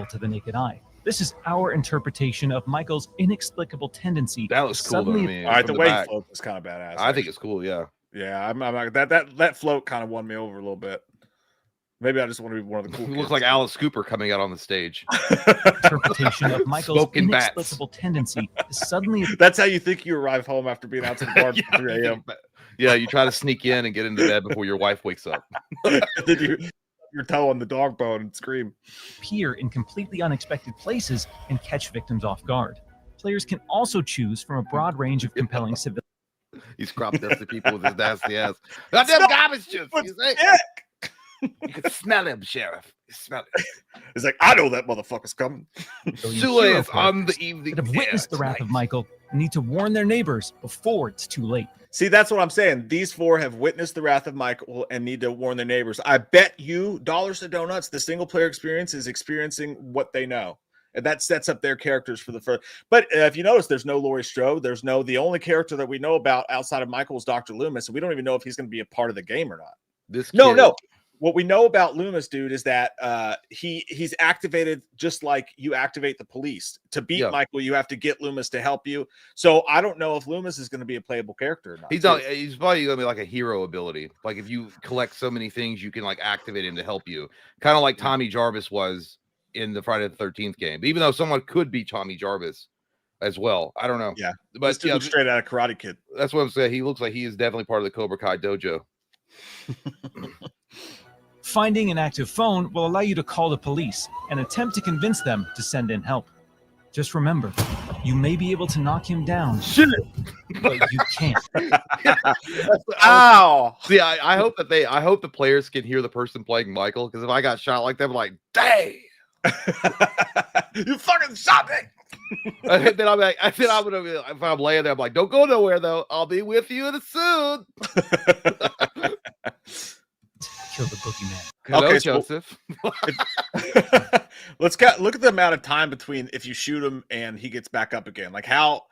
To the naked eye. This is our interpretation of Michael's inexplicable tendency. That was cool to me. All right, the way he floats is kind of badass. I think it's cool. Yeah. Yeah, I'm like that float kind of won me over a little bit. Maybe I just want to be one of the cool. You look like Alice Cooper coming out on the stage. Interpretation of Michael's inexplicable tendency is suddenly. That's how you think you arrive home after being out to the bar at 3 a.m. Yeah, you try to sneak in and get into bed before your wife wakes up. Then you your toe on the dog bone and scream. Appear in completely unexpected places and catch victims off guard. Players can also choose from a broad range of compelling civilians. He's crop dusting people with his nasty ass. Goddamn garbage juice. You can smell him, Sheriff. You smell it. It's like, I know that motherfucker's coming. Sue is on the evening. That have witnessed the wrath of Michael and need to warn their neighbors before it's too late. See, that's what I'm saying. These four have witnessed the wrath of Michael and need to warn their neighbors. I bet you, dollars to donuts, the single player experience is experiencing what they know. And that sets up their characters for the first. But if you notice, there's no Laurie Strode. There's the only character that we know about outside of Michael is Dr. Loomis. And we don't even know if he's going to be a part of the game or not. No. What we know about Loomis, dude, is that he's activated just like you activate the police. To beat Michael, you have to get Loomis to help you. So I don't know if Loomis is going to be a playable character or not. He's probably going to be like a hero ability. Like if you collect so many things, you can like activate him to help you. Kind of like Tommy Jarvis was in the Friday the 13th game. Even though someone could be Tommy Jarvis as well. I don't know. Yeah. But straight out of Karate Kid. That's what I'm saying. He looks like he is definitely part of the Cobra Kai dojo. Finding an active phone will allow you to call the police and attempt to convince them to send in help. Just remember, you may be able to knock him down, but you can't. Ow! See, I hope the players can hear the person playing Michael, because if I got shot like that, I'm like, dang! You fucking shot me! And then I'm like, if I'm laying there, I'm like, don't go nowhere though. I'll be with you soon. Kill the boogeyman. Hello, okay, Joseph. Let's look at the amount of time between if you shoot him and he gets back up again. Like how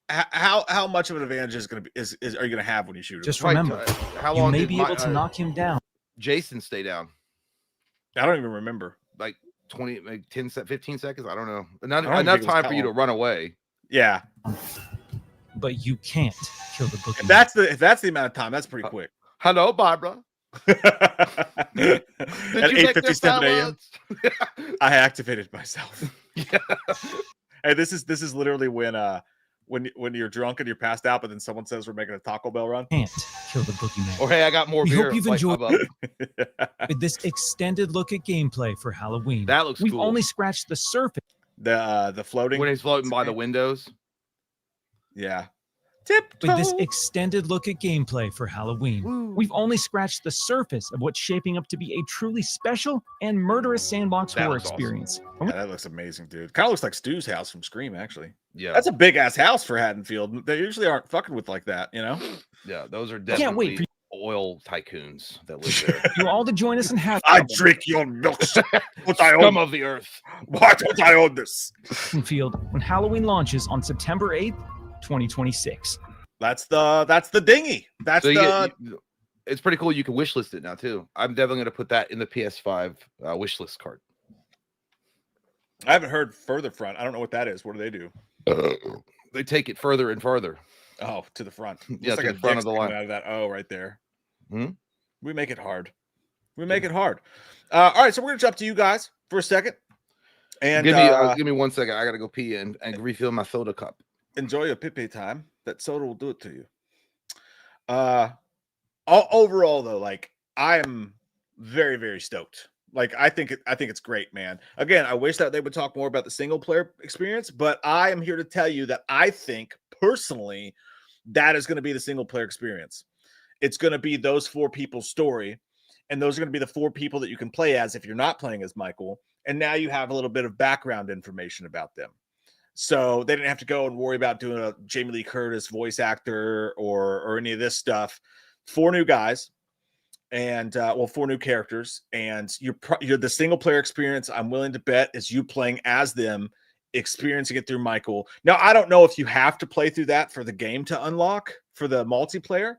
how much of an advantage is going to be are you going to have when you shoot him? Just Right, remember, how you long may did be able to knock him down. Jason stay down? I don't even remember. Like 20, like 10, 15 seconds. I don't know. don't Enough think it was time that for you to long. run away. Yeah, But you can't kill the boogeyman. if that's the amount of time, that's pretty quick. Hello, Barbara. At Did you make their 8:57 a.m. salads? I activated myself. Yeah. Hey, this is literally when you're drunk and you're passed out, but then someone says we're making a Taco Bell run. Can't kill the boogeyman. Or hey, I got more We beer. hope you've Like, enjoyed I'm up. with this extended look at gameplay for Halloween. That looks We've cool. only scratched the surface. The floating When he's floating by the windows. Yeah. With this extended look at gameplay for Halloween, Woo. we've only scratched the surface of what's shaping up to be a truly special and murderous sandbox That horror looks awesome. experience. Yeah, that looks amazing, dude. Kind of looks like Stu's house from Scream, actually. Yeah. That's a big ass house for Haddonfield. They usually aren't fucking with like that, you know? Yeah, those are Can't wait definitely oil tycoons that live there. You all to join us in I Haddonfield drink your milkshake. What I Scum own? of the earth. Why don't I own this? when Halloween launches on September 8th, 2026. That's the dinghy. That's So it's pretty cool. You can wish list it now too. I'm definitely going to put that in the PS5 wish list card. I haven't heard Further Front. I don't know what that is. What do they do? They take it further and further. Oh, to the front. Yeah, Looks to like the a front dick's of the coming line. out of that O right there. Hmm? We make it hard. We make it hard. All right, so we're gonna jump to you guys for a second, and give me 1 second. I got to go pee and refill my soda cup. enjoy your pipi time. That soda will do it to you. Overall though, like I am very, very stoked. Like I think it's great, man. Again, I wish that they would talk more about the single player experience, but I am here to tell you that I think personally that is going to be the single player experience. It's going to be those four people's story, and those are going to be the four people that you can play as if you're not playing as Michael. And now you have a little bit of background information about them. So they didn't have to go and worry about doing a Jamie Lee Curtis voice actor or any of this stuff. Four new guys and four new characters, and you're the single player experience. I'm willing to bet is you playing as them, experiencing it through Michael. Now, I don't know if you have to play through that for the game to unlock for the multiplayer.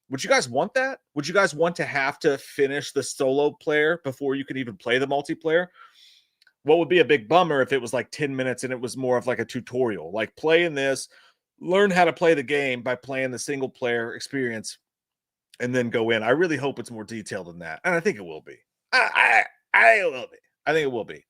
Would you guys want that? Would you guys want to have to finish the solo player before you could even play the multiplayer? What would be a big bummer if it was like 10 minutes and it was more of like a tutorial, like playing this, learn how to play the game by playing the single player experience and then go in. I really hope it's more detailed than that. And I think it will be. I will be. I think it will be.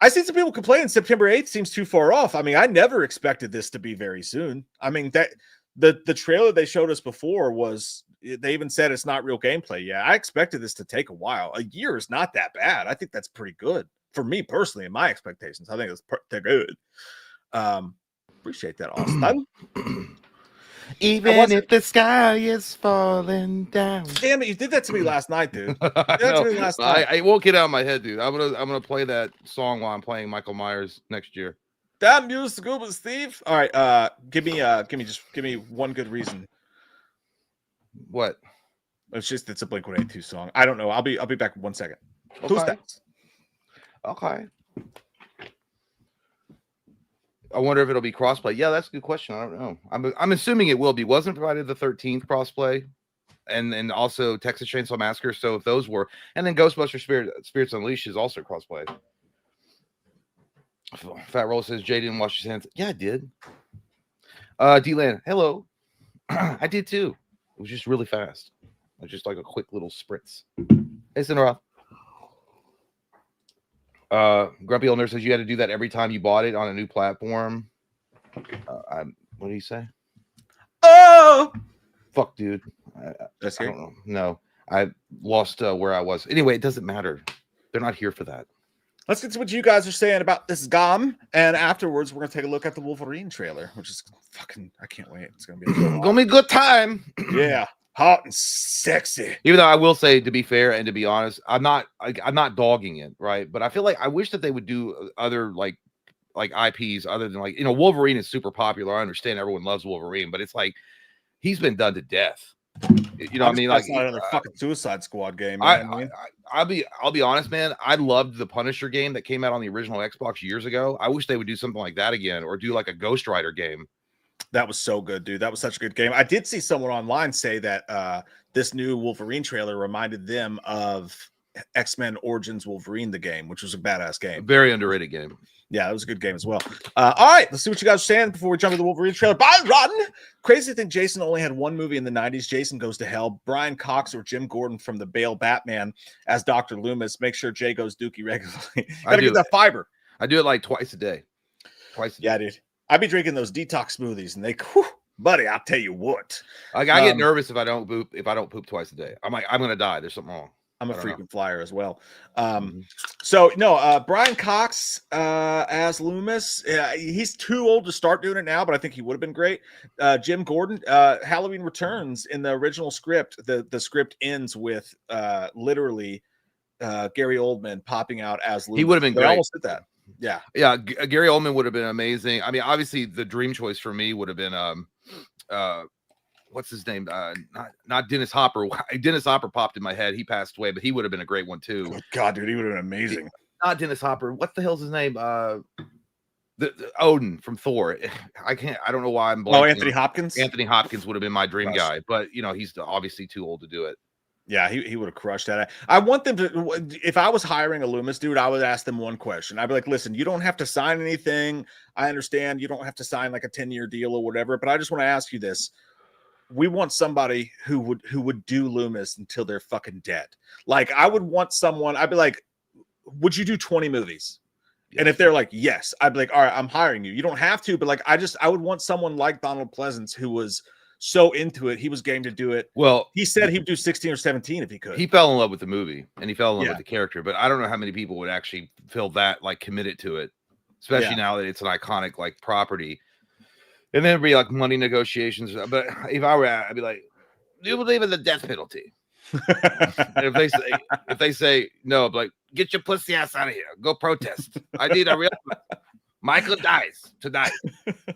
I see some people complaining September 8th seems too far off. I mean, I never expected this to be very soon. I mean, that the trailer they showed us before was, they even said it's not real gameplay. Yeah, I expected this to take a while. A year is not that bad. I think that's pretty good for me personally in my expectations. I think it's pretty good. Appreciate that, Austin. Even if the sky is falling down. Damn it, you did that to me last night, dude. I won't get out of my head, dude. I'm gonna play that song while I'm playing Michael Myers next year. Damn you, Scuba Steve. All right, give me one good reason. What? It's a Blink-182 song. I don't know. I'll be back in 1 second. Okay. Who's that? Okay. I wonder if it'll be crossplay. Yeah, that's a good question. I don't know. I'm assuming it will be. Wasn't provided the 13th crossplay, and also Texas Chainsaw Massacre. So if those were, and then Ghostbusters Spirits Unleashed is also crossplay. Fat Roll says Jay didn't wash his hands. Yeah, I did. D-Land, hello. I did too. It was just really fast. It was just like a quick little spritz. Hey, Cinderella. Grumpy Old Nurse says you had to do that every time you bought it on a new platform. What do you say? Oh, fuck, dude. That's I don't know. No, I lost where I was. Anyway, it doesn't matter. They're not here for that. Let's get to what you guys are saying about this GOM, and afterwards we're gonna take a look at the Wolverine trailer, which is fucking. I can't wait. It's gonna be gonna be a good time. Yeah, hot and sexy. Even though I will say, to be fair and to be honest, I'm not dogging it, right? But I feel like I wish that they would do other like IPs other than like, Wolverine is super popular. I understand everyone loves Wolverine, but it's like he's been done to death. I mean, like not another fucking Suicide Squad game. I'll be honest, man. I loved the Punisher game that came out on the original Xbox years ago. I wish they would do something like that again, or do like a Ghost Rider game. That was so good, dude. That was such a good game. I did see someone online say that this new Wolverine trailer reminded them of X-Men Origins Wolverine, the game, which was a badass A game. very underrated game. Yeah, it was a good game as well. All right, let's see what you guys are saying before we jump into the Wolverine trailer. Byron! Crazy to think Jason only had one movie in the 90s. Jason Goes to Hell. Brian Cox or Jim Gordon from the Bale Batman as Dr. Loomis. Make sure Jay goes dookie regularly. Gotta get that fiber. I do it like twice a day. Yeah, dude. I be drinking those detox smoothies, and buddy, I'll tell you what. Like, I get nervous if I don't poop twice a day. I'm like, I'm gonna die. There's something wrong. I'm a frequent flyer as well. So no, Brian Cox as Loomis. He's too old to start doing it now, but I think he would have been great. Jim Gordon, Halloween Returns in the original script. The script ends with literally Gary Oldman popping out as Loomis. He would have been great. I almost did that. Yeah. Gary Oldman would have been amazing. I mean, obviously, the dream choice for me would have been what's his name? Not Dennis Hopper. Dennis Hopper popped in my head. He passed away, but he would have been a great one too. Oh, God, dude, he would have been amazing. Not Dennis Hopper. What the hell's his name? The Odin from Thor. I don't know why I'm blanking. Oh, Anthony Hopkins. Anthony Hopkins would have been my dream guy, but he's obviously too old to do it. Yeah, he would have crushed that. I want them to, if I was hiring a Loomis dude, I would ask them one question. I'd be like, listen, you don't have to sign anything. I understand you don't have to sign like a 10-year deal or whatever, but I just want to ask you this. We want somebody who would do Loomis until they're fucking dead. Like, I would want someone, I'd be like, would you do 20 movies? Yes. And if they're like, yes, I'd be like, all right, I'm hiring you. You don't have to, but like, I would want someone like Donald Pleasance who was so into it, he was game to do it. Well, he said he'd do 16 or 17 if he could. He fell in love with the movie and he fell in love with the character, but I don't know how many people would actually feel that like committed to it, especially now that it's an iconic like property. And then it'd be like money negotiations. But if I were, I'd be like, "Do you believe in the death penalty?" And if they say no, I'd be like, "Get your pussy ass out of here. Go protest. I need a real." Michael dies tonight.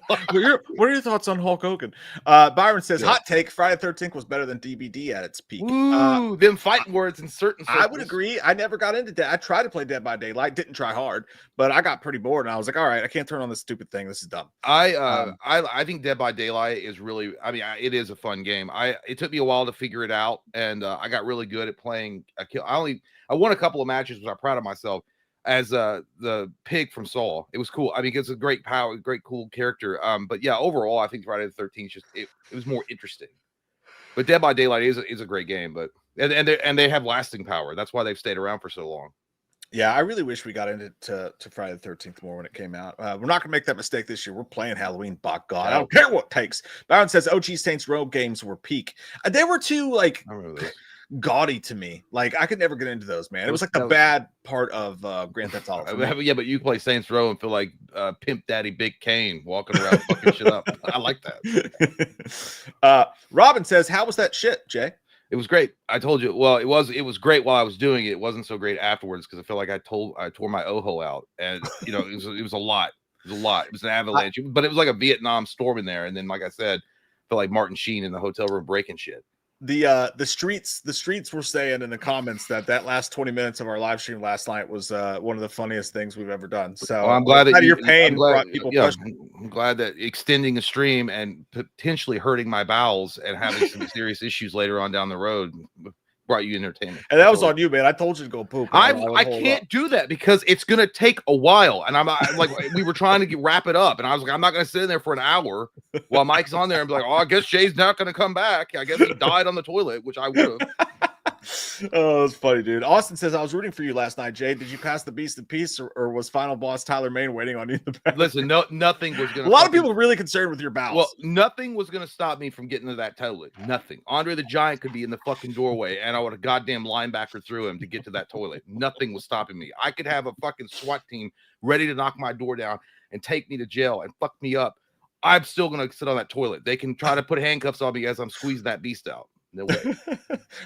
What are your thoughts on Hulk Hogan? Byron says, hot take, Friday the 13th was better than DVD at its peak. Ooh, them fighting words in certain circles. I would agree. I never got into that. I tried to play Dead by Daylight, didn't try hard, but I got pretty bored and I was like, all right, I can't turn on this stupid thing. This is dumb. I think Dead by Daylight is really, it is a fun game. It took me a while to figure it out, and I got really good at playing. I won a couple of matches, which I'm proud of myself. As the pig from Saw. It was cool. I mean, it's a great cool character. But yeah, overall, I think Friday the 13th it was more interesting. But Dead by Daylight is a great game, but and they have lasting power. That's why they've stayed around for so long. Yeah, I really wish we got into Friday the 13th more when it came out. We're not gonna make that mistake this year. We're playing Halloween, by God. I don't care what it takes. Byron says OG Saints Row games were peak. They were too like gaudy to me. Like, I could never get into those, man. It was like the bad part of Grand Theft Auto. Yeah, but you play Saints Row and feel like Pimp Daddy Big Kane walking around fucking shit up. I like that. Robin says, how was that shit, Jay? It was great. I told you. Well, it was great while I was doing it. It wasn't so great afterwards because I feel like I tore my oho out, and it was a lot. It was a lot. It was an avalanche, but it was like a Vietnam storm in there. And then, like I said, I felt like Martin Sheen in the hotel room breaking shit. The streets were saying in the comments that last 20 minutes of our live stream last night was one of the funnious things we've ever done. So I'm glad that your pain brought people. I'm glad that extending a stream and potentially hurting my bowels and having some serious issues later on down the road brought you entertainment. And that was on you, man. I told you to go poop. I can't do that because it's gonna take a while. And I'm like, we were trying to wrap it up, and I was like, I'm not gonna sit in there for an hour while Mike's on there and be like, oh, I guess Jay's not gonna come back. I guess he died on the toilet, which I would have. Oh, it's funny, dude. Austin says, I was rooting for you last night, Jay. Did you pass the beast in peace, or was final boss Tyler Mane waiting on you? Listen, nothing was gonna. A lot of people are really concerned with your bowels. Well, nothing was gonna stop me from getting to that toilet. Nothing. Andre the Giant could be in the fucking doorway, and I would have goddamn linebacker through him to get to that toilet. Nothing was stopping me. I could have a fucking SWAT team ready to knock my door down and take me to jail and fuck me up. I'm still gonna sit on that toilet. They can try to put handcuffs on me as I'm squeezing that beast out. No way.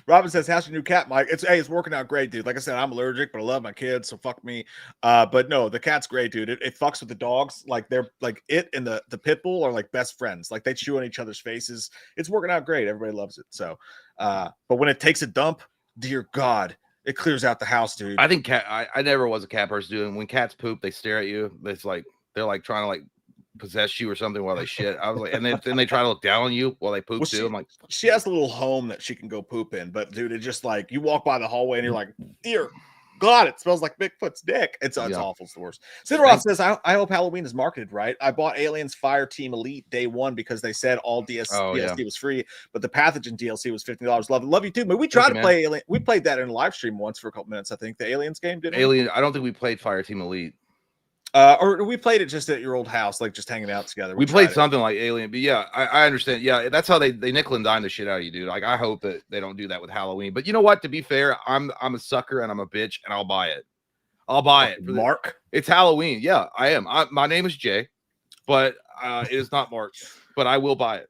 Robin says, how's your new cat, Mike? It's working out great, dude. Like I said, I'm allergic, but I love my kids, so fuck me. But no, the cat's great, dude. It fucks with the dogs. Like, they're like, it and the pit bull are like best friends. Like, they chew on each other's faces. It's working out great. Everybody loves it. So but when it takes a dump, dear God, it clears out the house, dude. I think I never was a cat person, dude. When cats poop, they stare at you. It's like they're like trying to like possess you or something while they shit. I was like, and then they try to look down on you while they poop too. I'm like, she has a little home that she can go poop in, but dude, it just like you walk by the hallway and you're like, dear God, it smells like Bigfoot's dick. It's awful. It's the worst. Sidoroff says, I hope Halloween is marketed right. I bought Aliens Fire Team Elite day one because they said all DLC was free, but the Pathogen DLC was $15. Love you too. But we tried to play Alien. We played that in a live stream once for a couple minutes. I think the Aliens game did. Alien. I don't think we played Fire Team Elite. Or we played it just at your old house, like just hanging out together. We played something like Alien, but yeah, I understand. Yeah, that's how they nickel and dime the shit out of you, dude. Like, I hope that they don't do that with Halloween. But you know what? To be fair, I'm a sucker and I'm a bitch, and I'll buy it. I'll buy it. Mark? It's Halloween. Yeah, I am. My name is Jay, but it is not Mark. But I will buy it.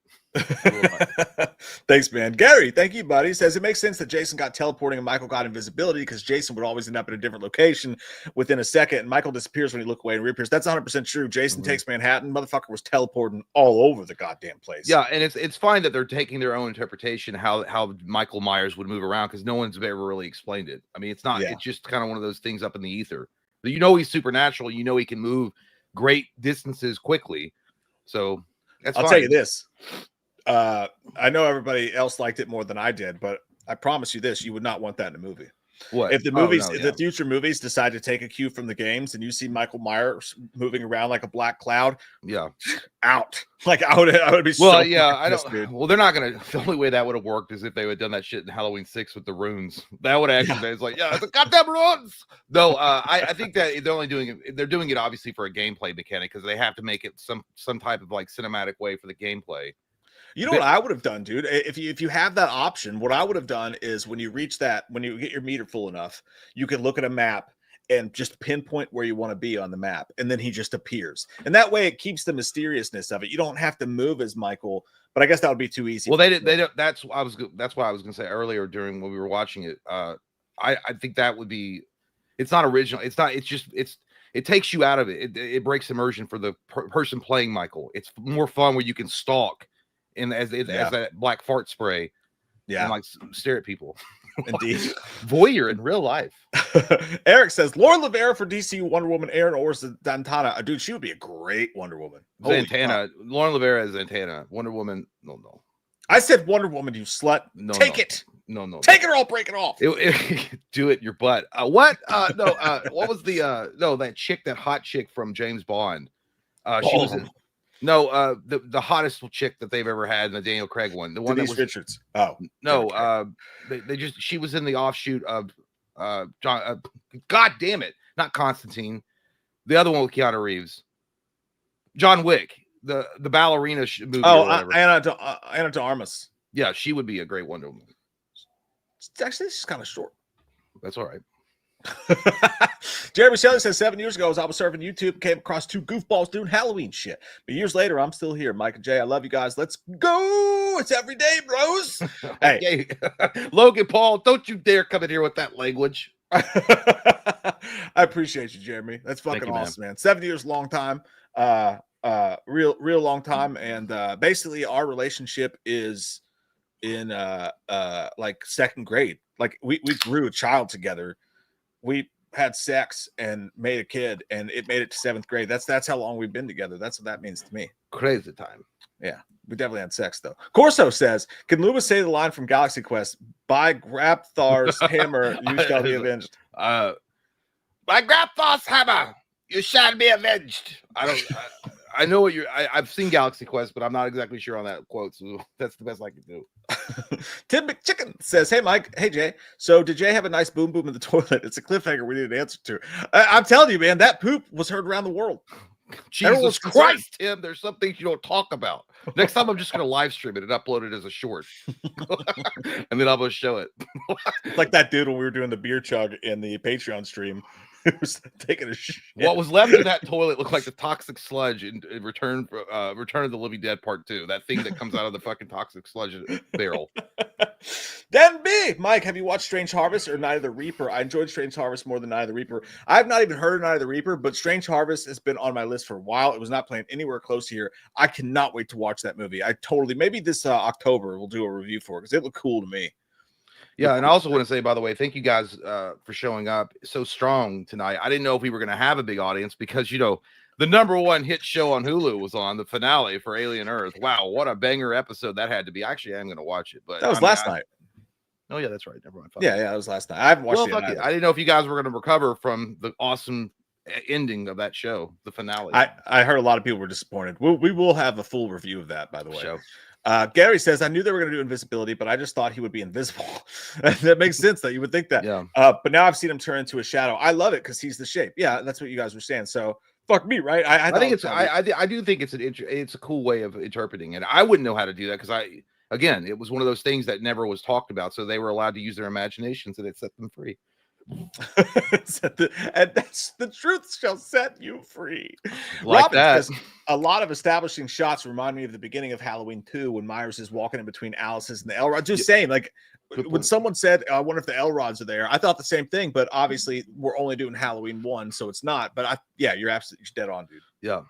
Thanks, man. Gary, thank you, buddy. Says it makes sense that Jason got teleporting and Michael got invisibility because Jason would always end up in a different location within a second, and Michael disappears when he look away and reappears. That's 100% true. Jason takes Manhattan. Motherfucker was teleporting all over the goddamn place. Yeah, and it's fine that they're taking their own interpretation how Michael Myers would move around because no one's ever really explained it. I mean, it's not. It's just kind of one of those things up in the ether. You know, he's supernatural. You know, he can move great distances quickly. So I'll tell you this. I know everybody else liked it more than I did, but I promise you this: you would not want that in a movie. What if the movies, if the future movies decide to take a cue from the games, and you see Michael Myers moving around like a black cloud? Yeah, out. Like I would be. Well, yeah, I don't. Dude. Well, they're not gonna. The only way that would have worked is if they would have done that shit in Halloween 6 with the runes. That would have actually been like, yeah, it's a goddamn runes. No, I think that they're only doing it. They're doing it obviously for a gameplay mechanic because they have to make it some type of like cinematic way for the gameplay. You know what I would have done, dude? If you have that option, what I would have done is when you reach that, when you get your meter full enough, you can look at a map and just pinpoint where you want to be on the map, and then he just appears. And that way, it keeps the mysteriousness of it. You don't have to move as Michael, but I guess that would be too easy. Well, they don't. That's why I was going to say earlier during when we were watching it. I think that would be. It's not original. It's not. It's just. It takes you out of it. It breaks immersion for the person playing Michael. It's more fun where you can stalk. As that black fart spray, and like stare at people. Indeed, voyeur in real life. Eric says Lauren Levera for DC Wonder Woman, Aaron Orrs Dantana. Dude, she would be a great Wonder Woman. Zatanna, Lauren Levera is Zatanna. Wonder Woman, no. I said Wonder Woman, you slut. No, take it. No. Take it or I'll break it off. Do it your butt. What? No. What was that chick, that hot chick from James Bond? She was in. No, the hottest chick that they've ever had in the Daniel Craig one. The one Denise that was Richards. Oh no, she was in the offshoot of John. God damn it, not Constantine. The other one with Keanu Reeves. John Wick, the ballerina movie. Oh, Anna de Armas. Yeah, she would be a great Wonder Woman. Actually, she's kind of short. That's all right. Jeremy Shelley says 7 years ago, as I was surfing YouTube, came across two goofballs doing Halloween shit. But years later, I'm still here. Mike and Jay, I love you guys. Let's go. It's every day, bros. Hey, Logan Paul, don't you dare come in here with that language. I appreciate you, Jeremy. That's fucking awesome, man. 7 years, long time. Real long time. And basically, our relationship is in like second grade. Like we grew a child together. We had sex and made a kid, and it made it to 7th grade. That's how long we've been together. That's what that means to me. Crazy time. Yeah, we definitely had sex though. Corso says, "Can Loomis say the line from Galaxy Quest? By Grabthar's hammer, you shall be avenged." By Grabthar's hammer, you shall be avenged. I know what I've seen Galaxy Quest, but I'm not exactly sure on that quote. So that's the best I can do. Tim McChicken says, "Hey Mike, hey Jay. So did Jay have a nice boom boom in the toilet? It's a cliffhanger we need an answer to." I'm telling you, man, that poop was heard around the world. Jesus Christ, Tim! There's some things you don't talk about. Next time, I'm just going to live stream it and upload it as a short, and then I'm going to show it. Like that dude when we were doing the beer chug in the Patreon stream. It was taking a shit. What was left of that toilet looked like the toxic sludge in Return of the Living Dead Part 2. That thing that comes out of the fucking toxic sludge barrel. Dan B. Mike, have you watched Strange Harvest or Night of the Reaper? I enjoyed Strange Harvest more than Night of the Reaper. I've not even heard of Night of the Reaper, but Strange Harvest has been on my list for a while. It was not playing anywhere close here. I cannot wait to watch that movie. Maybe this October we'll do a review for it because it looked cool to me. Yeah, and I also want to say, by the way, thank you guys for showing up so strong tonight. I didn't know if we were going to have a big audience because, The #1 hit show on Hulu was on the finale for Alien Earth. Wow, what a banger episode that had to be. Actually, I am going to watch it, but That was last night. Oh yeah, that's right. Never mind. Yeah, that was last night. I haven't watched it. Fuck it. I didn't know if you guys were going to recover from the awesome ending of that show, the finale. I heard a lot of people were disappointed. We will have a full review of that, by the way. Show. Gary says, I knew they were going to do invisibility, but I just thought he would be invisible. That makes sense that you would think that. Yeah. But now I've seen him turn into a shadow. I love it because he's the shape. Yeah, that's what you guys were saying. So fuck me, right? I think it's. I do think it's a cool way of interpreting it. I wouldn't know how to do that because again, it was one of those things that never was talked about. So they were allowed to use their imaginations and it set them free. And that's the truth shall set you free. Like Robin that. Says, a lot of establishing shots remind me of the beginning of Halloween 2 when Myers is walking in between Alice's and the Elrods. Just saying, like when someone said, I wonder if the Elrods are there, I thought the same thing, but obviously we're only doing Halloween 1, so it's not. But you're absolutely dead on, dude. Yeah.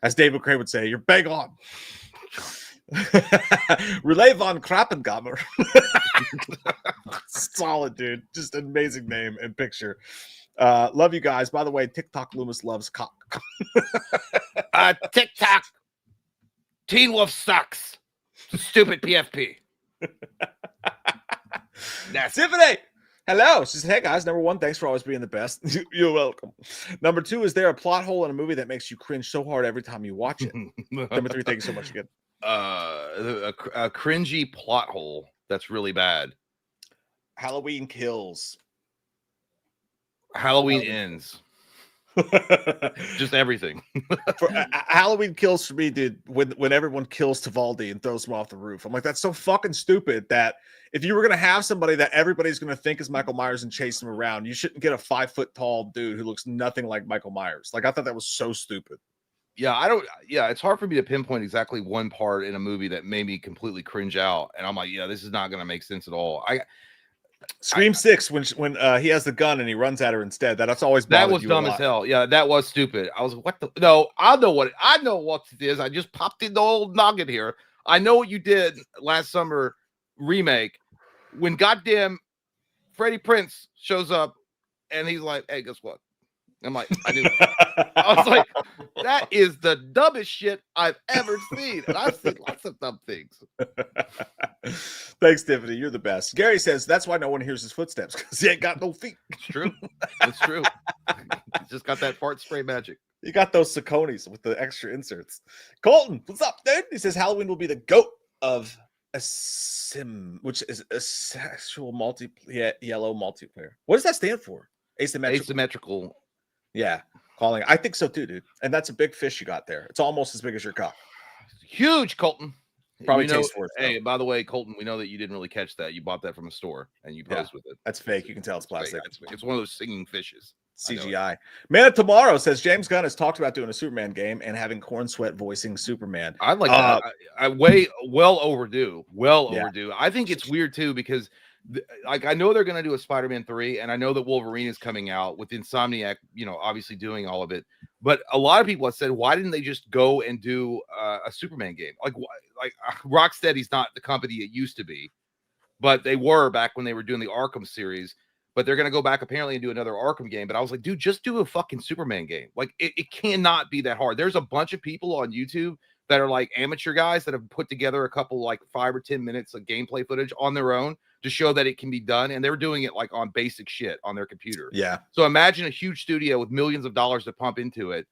As David Cray would say, you're bang on. Relay von Krappengammer. Solid, dude. Just an amazing name and picture. Love you guys. By the way, TikTok Loomis loves cock. TikTok. Teen Wolf sucks. Stupid PFP. That's Tiffany. Hello. She said, hey guys, #1, thanks for always being the best. You're welcome. #2, is there a plot hole in a movie that makes you cringe so hard every time you watch it? #3, thank you so much again. A cringy plot hole that's really bad. Halloween Kills. Halloween Ends. Just everything. Halloween Kills for me, dude, when everyone kills Tavaldi and throws him off the roof. I'm like, that's so fucking stupid that if you were going to have somebody that everybody's going to think is Michael Myers and chase him around, you shouldn't get a 5-foot tall dude who looks nothing like Michael Myers. Like, I thought that was so stupid. Yeah, it's hard for me to pinpoint exactly one part in a movie that made me completely cringe out. And I'm like, yeah, this is not going to make sense at all. Scream 6 when he has the gun and he runs at her instead. That's always that was dumb as hell. Yeah, that was stupid. I was what the no. I know what it is. I just popped in the old noggin here. I know what you did last summer remake when goddamn Freddie Prinze shows up and he's like, "Hey, guess what?" I'm like, I knew. I was like, that is the dumbest shit I've ever seen. And I've seen lots of dumb things. Thanks, Tiffany. You're the best. Gary says that's why no one hears his footsteps because he ain't got no feet. It's true. It's true. He's just got that fart spray magic. You got those Sauconys with the extra inserts. Colton, what's up, dude? He says Halloween will be the GOAT of a sim, which is a sexual yellow multiplayer. What does that stand for? Asymmetrical. Yeah, calling. I think so too, dude. And that's a big fish you got there. It's almost as big as your cock. Huge, Colton. Probably taste worse. Hey, by the way, Colton, we know that you didn't really catch that. You bought that from a store and you posed with it. That's fake. You can tell it's plastic. It's one of those singing fishes. CGI. Man of Tomorrow says James Gunn has talked about doing a Superman game and having Corn Sweat voicing Superman. I'd like that. Well overdue. Overdue. I think it's weird too because I know they're going to do a Spider-Man 3 and I know that Wolverine is coming out with Insomniac, obviously doing all of it. But a lot of people have said, why didn't they just go and do a Superman game? Like Rocksteady's not the company it used to be, but they were back when they were doing the Arkham series. But they're going to go back apparently and do another Arkham game. But I was like, dude, just do a fucking Superman game. Like, it cannot be that hard. There's a bunch of people on YouTube that are like amateur guys that have put together a couple like 5 or 10 minutes of gameplay footage on their own to show that it can be done. And they're doing it like on basic shit on their computer. Yeah. So imagine a huge studio with millions of dollars to pump into it.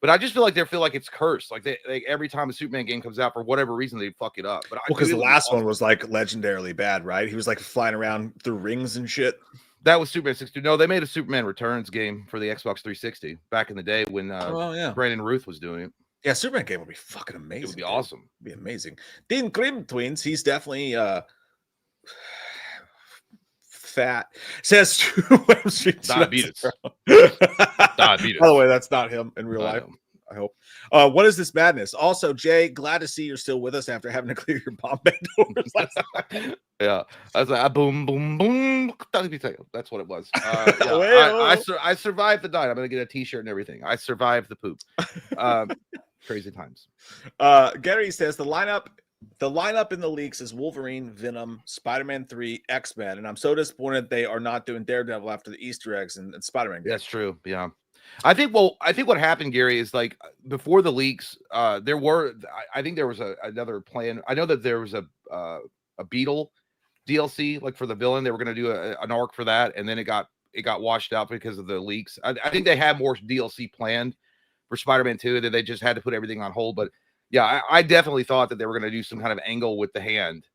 But I just feel like it's cursed. Like they every time a Superman game comes out, for whatever reason, they fuck it up. But because the last one was like legendarily bad, right? He was like flying around through rings and shit. That was Superman 62. No, they made a Superman Returns game for the Xbox 360 back in the day when Brandon Ruth was doing it. Yeah, Superman game would be fucking amazing. It would be awesome. It'd be amazing. Dean Cream Twins, he's definitely fat. Says diabetes. By the way, that's not him in real life. I hope. What is this madness? Also, Jay, glad to see you're still with us after having to clear your Bombay doors last night. Yeah, I was like, boom, boom, boom. That's what it was. I survived the night. I'm gonna get a T-shirt and everything. I survived the poop. Crazy times. Gary says the lineup in the leaks is Wolverine, Venom, Spider-Man 3, X-Men, and I'm so disappointed they are not doing Daredevil after the Easter eggs and Spider-Man. That's true. Yeah. I think what happened, Gary, is like before the leaks, I think there was another plan. I know that there was a Beetle DLC like for the villain. They were going to do an arc for that, and then it got washed out because of the leaks. I think they had more DLC planned for Spider-Man 2, that they just had to put everything on hold. But yeah, I definitely thought that they were going to do some kind of angle with the hand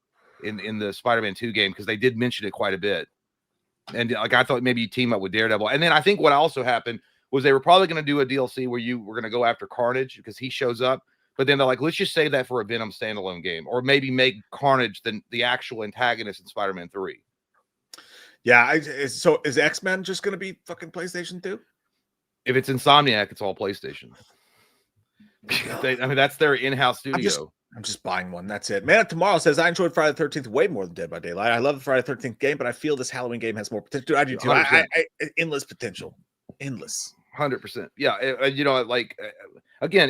in the Spider-Man 2 game, because they did mention it quite a bit. And like I thought maybe you team up with Daredevil. And then I think what also happened was they were probably going to do a DLC where you were going to go after Carnage because he shows up. But then they're like, let's just save that for a Venom standalone game, or maybe make Carnage the actual antagonist in Spider-Man 3. Yeah. So is X-Men just going to be fucking PlayStation 2? If it's Insomniac, it's all PlayStation. That's their in-house studio. I'm just buying one. That's it. Man of Tomorrow says, I enjoyed Friday the 13th way more than Dead by Daylight. I love the Friday the 13th game, but I feel this Halloween game has more potential. Dude, I do too. I endless potential. Endless. 100%. Yeah. Again,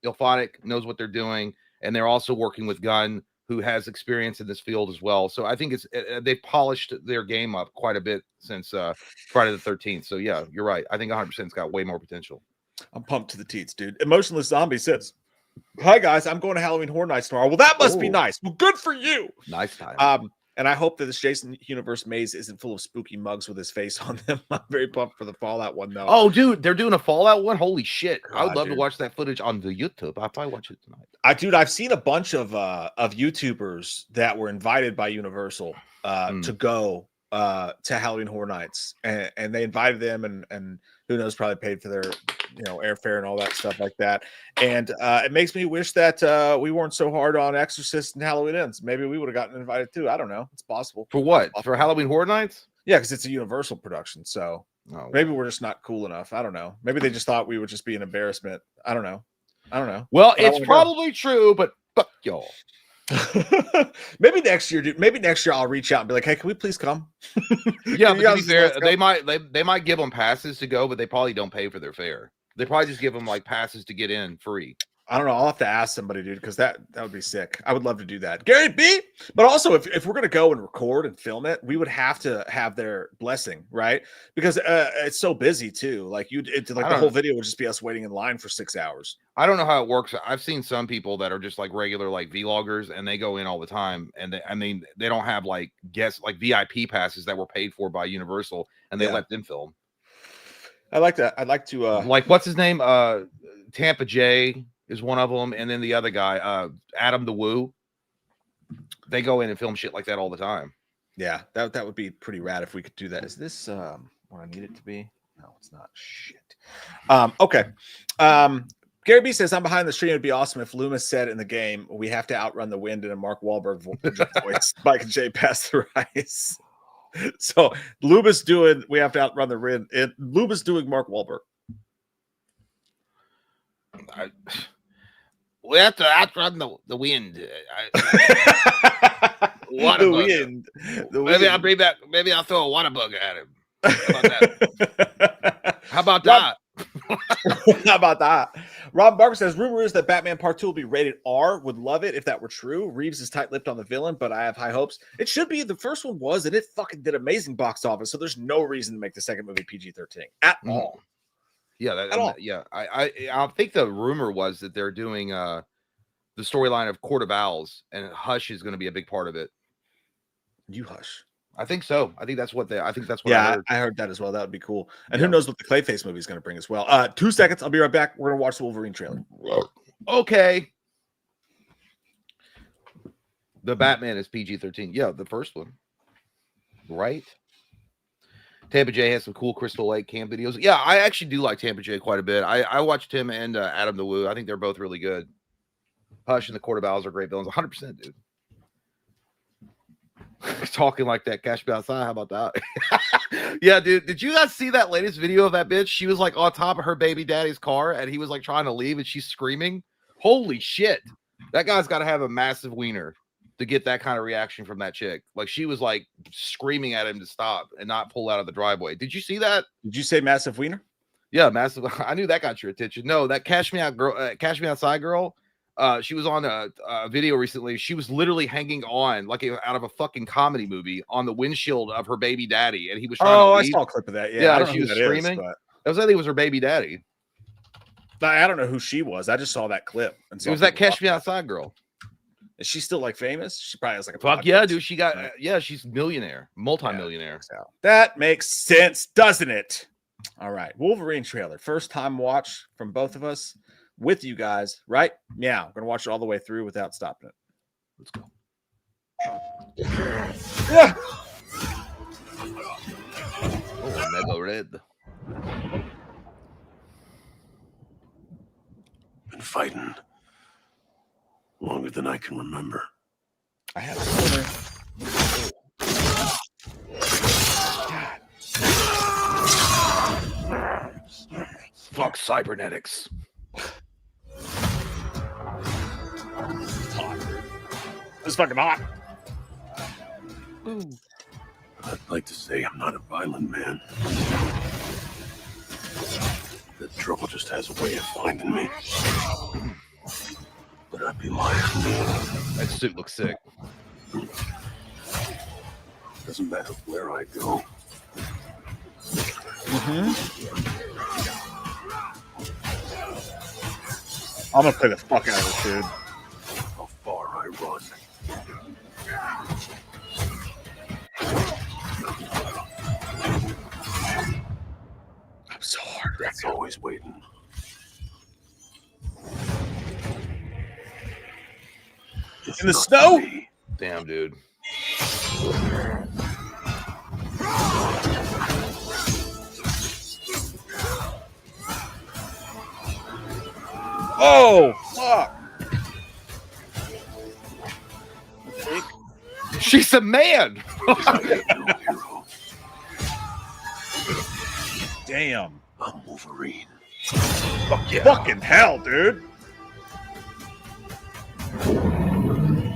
Ilphonic knows what they're doing, and they're also working with Gunn, who has experience in this field as well. So I think they've polished their game up quite a bit since Friday the 13th. So yeah, you're right. I think 100% it's got way more potential. I'm pumped to the teats, dude. Emotionless Zombie says, hi guys, I'm going to Halloween Horror Nights tomorrow. Well, that must be nice. Well, good for you. Nice time. And I hope that this Jason Universe maze isn't full of spooky mugs with his face on them. I'm very pumped for the Fallout one, though. Oh, dude, they're doing a Fallout one? Holy shit. God, I would love to watch that footage on the YouTube. I'll probably watch it tonight. I've seen a bunch of YouTubers that were invited by Universal to go to Halloween Horror Nights. And they invited them, and who knows, probably paid for their airfare and all that stuff like that. And it makes me wish that we weren't so hard on Exorcist and Halloween Ends. Maybe we would have gotten invited too. I don't know. It's possible. For what? For Halloween Horror Nights? Yeah, because it's a Universal production. So maybe we're just not cool enough. I don't know. Maybe they just thought we would just be an embarrassment. I don't know. Well, it's probably true, but fuck y'all. Maybe next year, dude. Maybe next year I'll reach out and be like, "Hey, can we please come?" Yeah, but to be fair, they might give them passes to go, but they probably don't pay for their fare. They probably just give them like passes to get in free. I don't know. I'll have to ask somebody, dude, because that would be sick. I would love to do that, Gary B. But also, if we're gonna go and record and film it, we would have to have their blessing, right? Because it's so busy too. Like the whole video would just be us waiting in line for 6 hours. I don't know how it works. I've seen some people that are just like regular like vloggers, and they go in all the time, and they don't have like guests like VIP passes that were paid for by Universal, and they let them film. I like that. I'd like to like what's his name? Tampa J is one of them, and then the other guy, Adam the Woo. They go in and film shit like that all the time. Yeah, that would be pretty rad if we could do that. Is this what I need it to be? No, it's not. Shit. Okay. Gary B says, I'm behind the stream. It'd be awesome if Loomis said in the game, we have to outrun the wind in a Mark Wahlberg voice. Mike and Jay pass the rice. So Loomis doing, we have to outrun the wind. Loomis doing Mark Wahlberg. We have to outrun the wind. The wind. Maybe I'll bring back. Maybe I'll throw a water bug at him. How about that? How about that? Rob Barker says, rumor is that Batman Part 2 will be rated R. Would love it if that were true. Reeves is tight-lipped on the villain, but I have high hopes. It should be. The first one was, and it fucking did amazing box office, so there's no reason to make the second movie PG-13 at all. Yeah, yeah. I think the rumor was that they're doing the storyline of Court of Owls, and Hush is going to be a big part of it. You Hush. I think so. I think that's what I heard that as well. That would be cool. And who knows what the Clayface movie is going to bring as well. 2 seconds. I'll be right back. We're going to watch the Wolverine trailer. Okay. The Batman is PG-13. Yeah, the first one. Right? Tampa J has some cool Crystal Lake camp videos. Yeah, I actually do like Tampa J quite a bit. I watched him and Adam the Woo. I think they're both really good. Hush and the Court of Owls are great villains. 100%, dude. Talking like that, cash me outside. How about that? Yeah, dude. Did you guys see that latest video of that bitch? She was like on top of her baby daddy's car, and he was like trying to leave, and she's screaming. Holy shit! That guy's got to have a massive wiener to get that kind of reaction from that chick. Like she was like screaming at him to stop and not pull out of the driveway. Did you see that? Did you say massive wiener? Yeah, massive. I knew that got your attention. No, that Cash Me Outside girl. She was on a video recently. She was literally hanging on like out of a fucking comedy movie on the windshield of her baby daddy, and he was trying to I leave. saw a clip of that. Yeah, I don't know she who was that screaming. is, but I think it was her baby daddy. I don't know who she was. I just saw that clip. And It was that Catch Me Outside girl. Is she still like famous? She probably has like a fuck podcast, yeah, dude. She got right? she's millionaire, multi-millionaire. Yeah, that makes sense, doesn't it? All right, Wolverine trailer, first time watch from both of us with you guys, right? Yeah, I'm gonna watch it all the way through without stopping it. Let's go. Yeah. Oh, mega red. Been fighting longer than I can remember. I have a Fuck cybernetics. It's hot, dude. It's fucking hot. Ooh. I'd like to say I'm not a violent man. The trouble just has a way of finding me. But I'd be lying. That suit looks sick. Doesn't matter where I go. I'm gonna play the fuck out of this, dude. How far I run. I'm so hard. That's always waiting. It's In the not snow? me. Damn, dude. Oh fuck! She's a man. I ain't no hero. Damn! I'm Wolverine. Fuck yeah. Fucking hell, dude!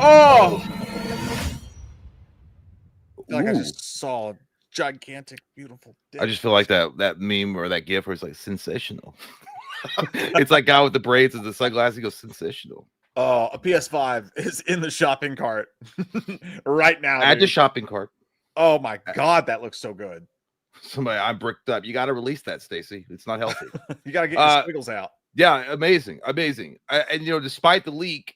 Oh! I feel like I Ooh. just saw a gigantic, beautiful dick. I just feel like that meme or that gif where it's like sensational. It's like guy with the braids and the sunglasses. He goes sensational. Oh, a PS5 is in the shopping cart right now. Add to dude. shopping cart. Oh my god, that looks so good. Somebody, I'm bricked up. You got to release that, Stacy. It's not healthy. You gotta get your squiggles out. Yeah, amazing. And you know, despite the leak,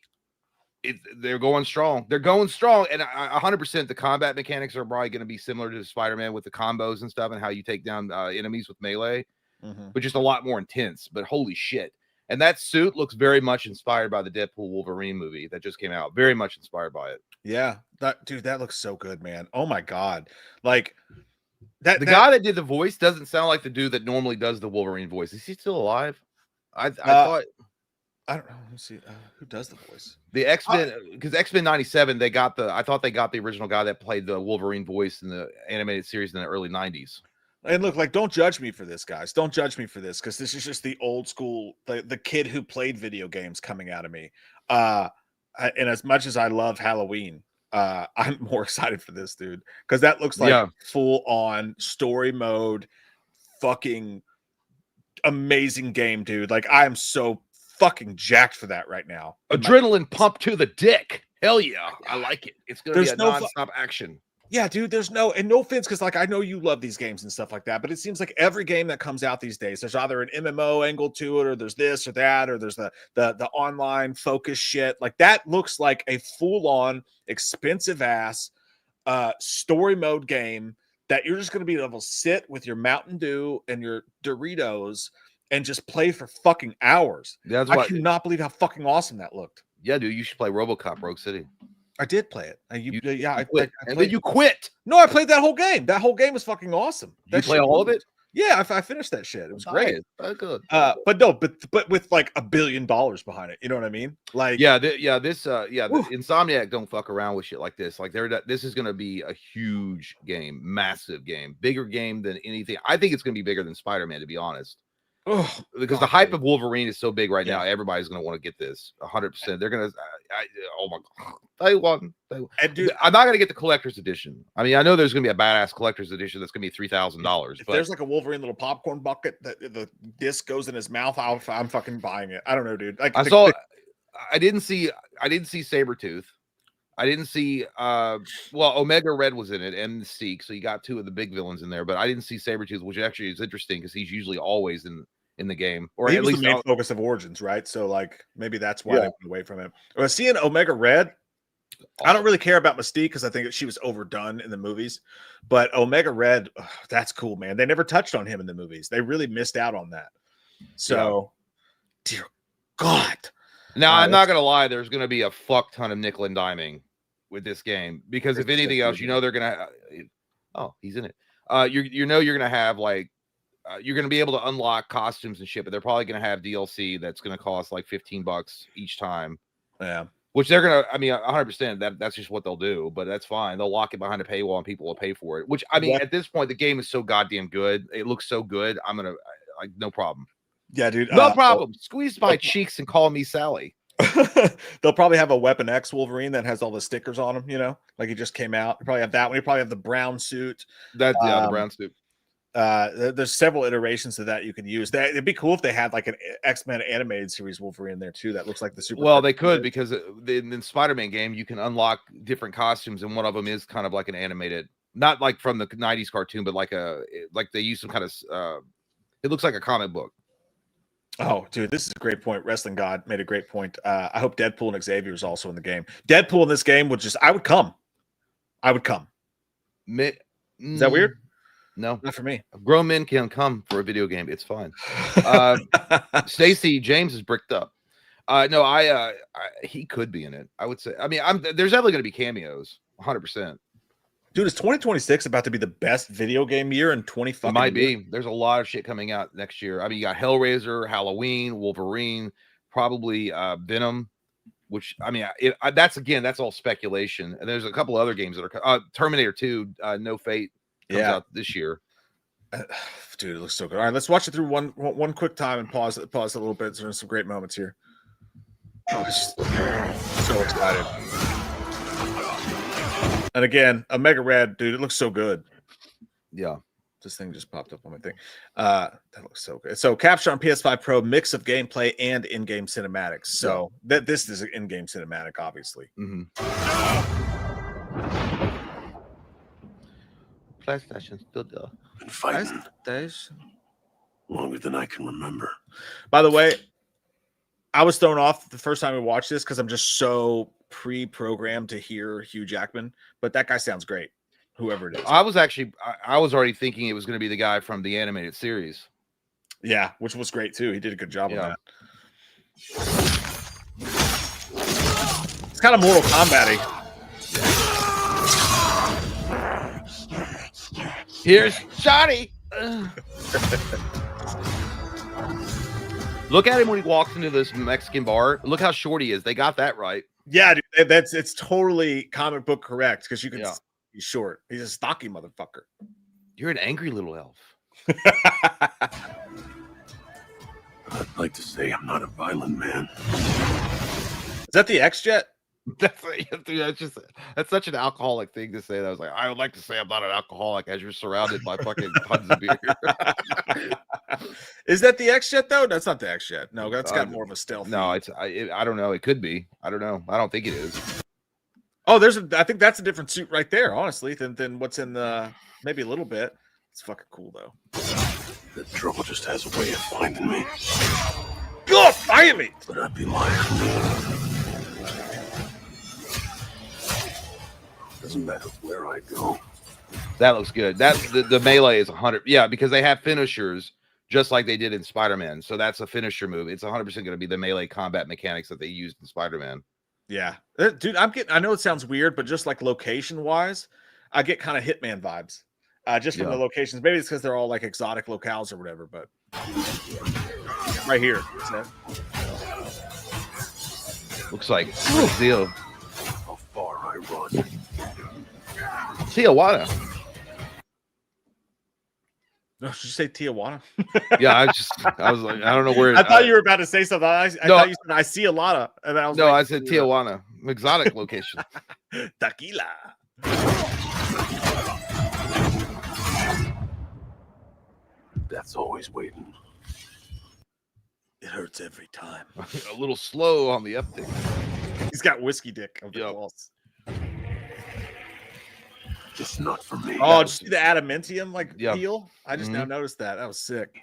they're going strong. They're going strong, and 100% the combat mechanics are probably going to be similar to Spider-Man with the combos and stuff, and how you take down enemies with melee, but just a lot more intense. But holy shit! And that suit looks very much inspired by the Deadpool Wolverine movie that just came out. Very much inspired by it. Yeah, that looks so good, man. Oh my god, like that. Guy that did the voice doesn't sound like the dude that normally does the Wolverine voice. Is he still alive? I thought. I don't know. Let me see. Who does the voice? The X-Men, because X-Men 97, I thought they got the original guy that played the Wolverine voice in the animated series in the early 90s. And look, like, don't judge me for this, guys. Don't judge me for this, because this is just the old school, the kid who played video games coming out of me. And as much as I love Halloween, I'm more excited for this, dude, because that looks like full on story mode, fucking amazing game, dude. Like, I am so fucking jacked for that right now. Adrenaline pump to the dick. Hell yeah. I like it. It's going to be a non-stop action. Yeah, dude, there's no offense, because like I know you love these games and stuff like that, but it seems like every game that comes out these days, there's either an MMO angle to it, or there's this or that, or there's the online focus shit. Like that looks like a full-on expensive ass story mode game that you're just going to be able to sit with your Mountain Dew and your Doritos and just play for fucking hours. I cannot believe how fucking awesome that looked. Yeah, dude, you should play RoboCop Rogue City. I did play it. I played. And then you quit. No, I played that whole game. That whole game was fucking awesome. You play all of it? Yeah, I finished that shit. It was great. Oh, good. But with like $1 billion behind it. You know what I mean? Like, Insomniac don't fuck around with shit like this. Like, this is going to be a huge game, massive game, bigger game than anything. I think it's going to be bigger than Spider-Man, to be honest. Oh, because the hype of Wolverine is so big right now, everybody's going to want to get this 100%. They're going to, oh my God, and dude, I'm not going to get the collector's edition. I mean, I know there's going to be a badass collector's edition that's going to be $3,000. If there's like a Wolverine little popcorn bucket that the disc goes in his mouth, I'm fucking buying it. I don't know, dude. Like, I didn't see Sabretooth. I didn't see Omega Red was in it and Mystique, so you got two of the big villains in there, but I didn't see Sabretooth, which actually is interesting because he's usually always in the game, or he at was least the main focus of Origins, right? So like maybe that's why they went away from him. Or seeing Omega Red, I don't really care about Mystique because I think she was overdone in the movies, but Omega Red, that's cool, man. They never touched on him in the movies. They really missed out on that. So, dear God. Now, I'm not going to lie. There's going to be a fuck ton of nickel and diming with this game because if anything else, you know, they're going to, he's in it. You're going to have like, you're going to be able to unlock costumes and shit, but they're probably going to have DLC that's going to cost like $15 each time. Yeah. Which they're going to, I mean, 100% that's just what they'll do, but that's fine. They'll lock it behind a paywall and people will pay for it, which I mean, at this point, the game is so goddamn good. It looks so good. I'm going to, like, no problem. Yeah, dude. No problem. Squeeze my cheeks and call me Sally. They'll probably have a Weapon X Wolverine that has all the stickers on him, you know, like he just came out. You probably have that one. You probably have the brown suit. The brown suit. There's several iterations of that you can use. It'd be cool if they had like an X-Men animated series Wolverine there too. That looks like the super. Well, they could because in the Spider-Man game you can unlock different costumes, and one of them is kind of like an animated, not like from the '90s cartoon, but like they use some kind of. It looks like a comic book. Oh, dude, this is a great point. Wrestling God made a great point. I hope Deadpool and Xavier is also in the game. Deadpool in this game I would come. Is that weird? No, not for me. Grown men can come for a video game. It's fine. Stacey James is bricked up. No, he could be in it. I would say. I mean, there's definitely going to be cameos. 100%. Dude, is 2026 about to be the best video game year in 20 fucking It might years? be. There's a lot of shit coming out next year. I mean, you got Hellraiser, Halloween, Wolverine, probably Venom, which I mean, that's all speculation. And there's a couple other games that are Terminator 2, No Fate comes out this year. Dude, it looks so good. All right, let's watch it through one quick time and pause a little bit. There's some great moments here. Oh, so excited. And again, Omega Red, dude, it looks so good. Yeah. This thing just popped up on my thing. That looks so good. So capture on PS5 Pro, mix of gameplay and in-game cinematics. So this is an in-game cinematic, obviously. Mm-hmm. PlayStation still there. Been fighting longer than I can remember. By the way, I was thrown off the first time we watched this because I'm just so pre-programmed to hear Hugh Jackman, but that guy sounds great. Whoever it is, I was already thinking it was going to be the guy from the animated series. Yeah, which was great too. He did a good job on that. It's kind of Mortal Kombat-y. Here's Johnny. Look at him when he walks into this Mexican bar. Look how short he is. They got that right. Yeah, dude, it's totally comic book correct because you can. He's short. He's a stocky motherfucker. You're an angry little elf. I'd like to say I'm not a violent man. Is that the X-Jet? That's such an alcoholic thing to say. That I was like, I would like to say I'm not an alcoholic as you're surrounded by fucking tons of beer. Is that the X-Jet though? That's not the X-Jet. No, that's got more of a stealth. No, I don't know. It could be. I don't know. I don't think it is. Oh, I think that's a different suit right there, honestly, than what's in the maybe a little bit. It's fucking cool though. The trouble just has a way of finding me. God, find me! But I'd be lying. Doesn't matter where I go. That looks good. That's the melee is 100. Yeah, because they have finishers just like they did in Spider-Man. So that's a finisher move. It's 100% going to be the melee combat mechanics that they used in Spider-Man. Yeah, dude, I know it sounds weird, but just like location wise, I get kind of Hitman vibes. Just from the locations. Maybe it's because they're all like exotic locales or whatever, but right here. Looks like Brazil. How far I run. Tijuana. No, did you say Tijuana? Yeah, I was like, I don't know where. I thought you were about to say something. I thought you said I see a lot of, and I was no, like, I said Tijuana, exotic location. Tequila. That's always waiting. It hurts every time. A little slow on the uptick. He's got whiskey dick of the Yep. claws. Just not for me. Oh, did you see the adamantium like Yep. peel? I just now noticed that. That was sick.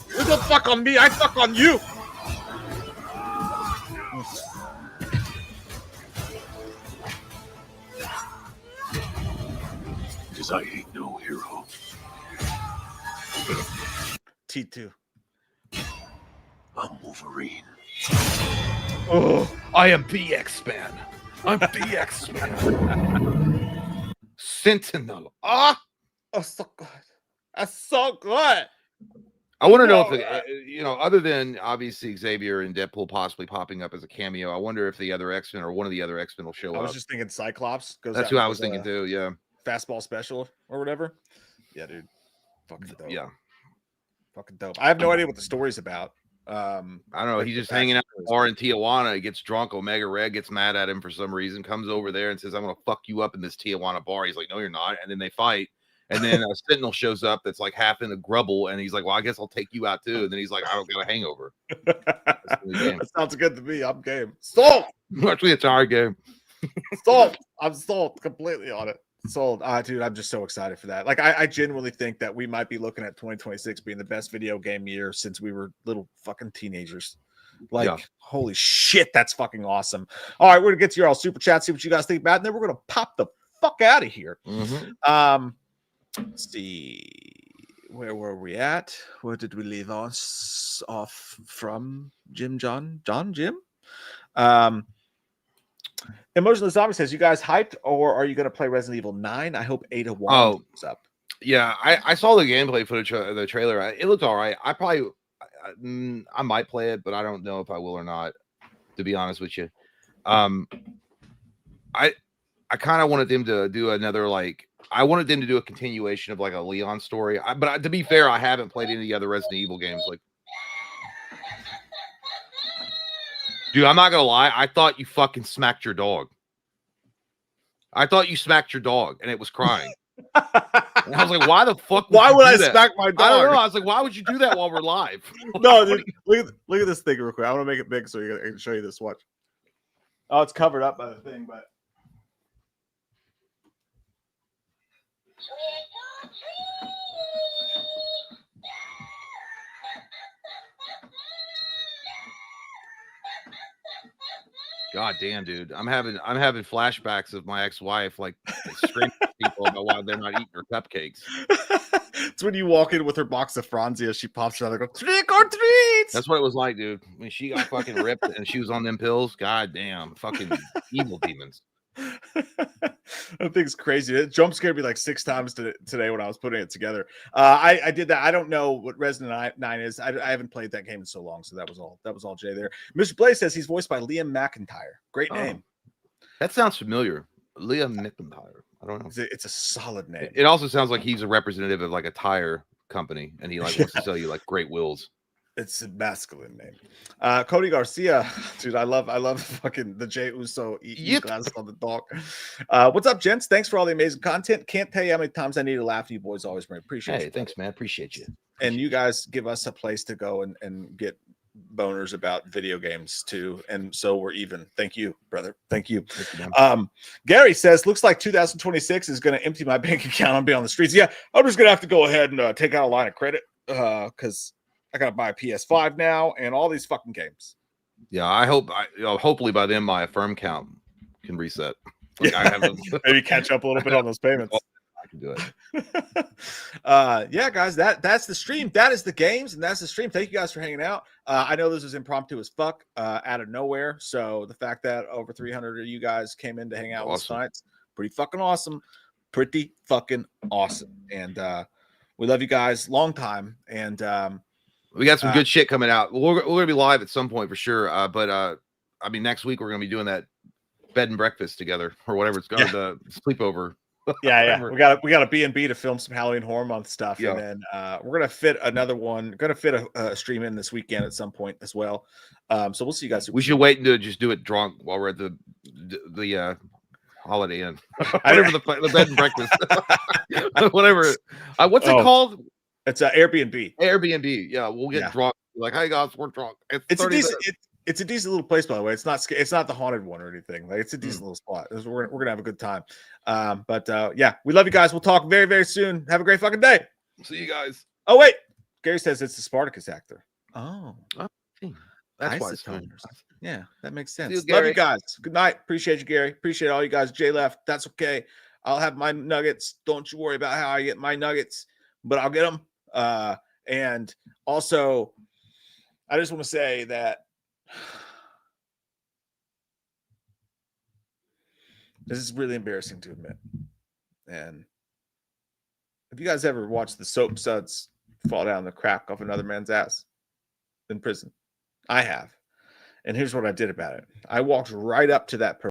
You don't fuck on me, I fuck on you. Because I ain't no hero. T2. I'm Wolverine. Oh, I am BX Man. I'm BX Man. Sentinel. Ah, oh, so good. That's so good. I want to know if other than obviously Xavier and Deadpool possibly popping up as a cameo, I wonder if the other X-Men or one of the other X-Men will show I up. was just thinking Cyclops. That's who I was thinking too. Yeah, fastball special or whatever. Yeah, dude. Fucking dope. Yeah, fucking dope. I have no idea what the story's about. I don't know. He's just hanging out in the bar in Tijuana. He gets drunk. Omega Red gets mad at him for some reason. Comes over there and says, "I'm gonna fuck you up in this Tijuana bar." He's like, "No, you're not." And then they fight. And then a Sentinel shows up that's like half in a grubble, and he's like, "Well, I guess I'll take you out too." And then he's like, "I don't got a hangover." That sounds good to me. I'm game. Sold. Actually, it's our game. Sold. I'm sold completely on it. Sold. Dude, I'm just so excited for that. Like, I genuinely think that we might be looking at 2026 being the best video game year since we were little fucking teenagers. Like, holy shit, that's fucking awesome. All right, we're gonna get to your all super chat, see what you guys think about it, and then we're gonna pop the fuck out of here. Let's see, where were we at? Where did we leave us off from? Jim. Emotionless Zombie says, you guys hyped, or are you going to play Resident Evil 9? I hope Ada Wong comes up. Yeah, I saw the gameplay footage of the trailer. It looked all right. I might play it, but I don't know if I will or not, to be honest with you. I kind of wanted them to do another, like, I wanted them to do a continuation of like a Leon story. But to be fair, I haven't played any of the other Resident Evil games. Like, dude, I'm not gonna lie. I thought you fucking smacked your dog. I thought you smacked your dog, and it was crying. And I was like, why the fuck? Why would I smack my dog? I don't know. I was like, why would you do that while we're live? No, dude. Look at this thing real quick. I want to make it big so I can show you this. Watch. Oh, it's covered up by the thing, but. God damn, dude. I'm having flashbacks of my ex-wife like screaming at people about why they're not eating her cupcakes. It's when you walk in with her box of Franzia, she pops out and goes, trick or treat. That's what it was like, dude. When she got fucking ripped and she was on them pills, god damn, fucking evil demons. That thing's crazy. It jump scared me like 6 times today when I was putting it together. I did that. I don't know what Resident 9 is. I haven't played that game in so long, so that was all Jay there. Mr. Blaze says he's voiced by Liam McIntyre. Great name. That sounds familiar. Liam McIntyre. I don't know. It's a solid name. It also sounds like he's a representative of like a tire company, and he like wants to sell you like great wheels. It's a masculine name. Cody Garcia, dude, I love fucking the Jay Uso eating glasses on the dog. What's up, gents? Thanks for all the amazing content. Can't tell you how many times I need to laugh. You boys always bring. Appreciate you. Thanks, man. Appreciate you. And you guys give us a place to go and get boners about video games too. And so we're even. Thank you, brother. Thank you. Gary says, looks like 2026 is going to empty my bank account and be on the streets. Yeah, I'm just going to have to go ahead and take out a line of credit because I gotta buy a PS5 now and all these fucking games. Yeah, I hope. Hopefully by then my Affirm count can reset. Like, I have maybe catch up a little bit on those payments. I can do it. Yeah, guys, that's the stream. That is the games, and that's the stream. Thank you guys for hanging out. I know this was impromptu as fuck, out of nowhere. So the fact that over 300 of you guys came in to hang out with us tonight, pretty fucking awesome. Pretty fucking awesome. And we love you guys. Long time. And we got some good shit coming out. We're going to be live at some point for sure. But I mean, next week we're going to be doing that bed and breakfast together or whatever it's called, the sleepover. Yeah. We got a B&B to film some Halloween Horror Month stuff. Yeah. And then we're going to fit another one. Going to fit a stream in this weekend at some point as well. So we'll see you guys. We should wait and just do it drunk while we're at the Holiday Inn, I- whatever the bed and breakfast, whatever. What's it Oh. called? It's Airbnb. Airbnb. Yeah, we'll get Yeah. drunk. Like, hey guys, we're drunk. It's a 30 decent. minutes. It's a decent little place, by the way. It's not the haunted one or anything. Like it's a decent little spot. We're gonna have a good time. But yeah, we love you guys. We'll talk very, very soon. Have a great fucking day. See you guys. Oh wait, Gary says it's the Spartacus actor. Oh, That's why it's suppose. time. Yeah, that makes sense. you, Love Gary. you guys. Good night. Appreciate you, Gary. Appreciate all you guys. Jay left. That's okay. I'll have my nuggets. Don't you worry about how I get my nuggets, but I'll get them. And also, I just want to say that this is really embarrassing to admit. And have you guys ever watched the soap suds fall down the crack of another man's ass in prison? I have. And here's what I did about it. I walked right up to that person.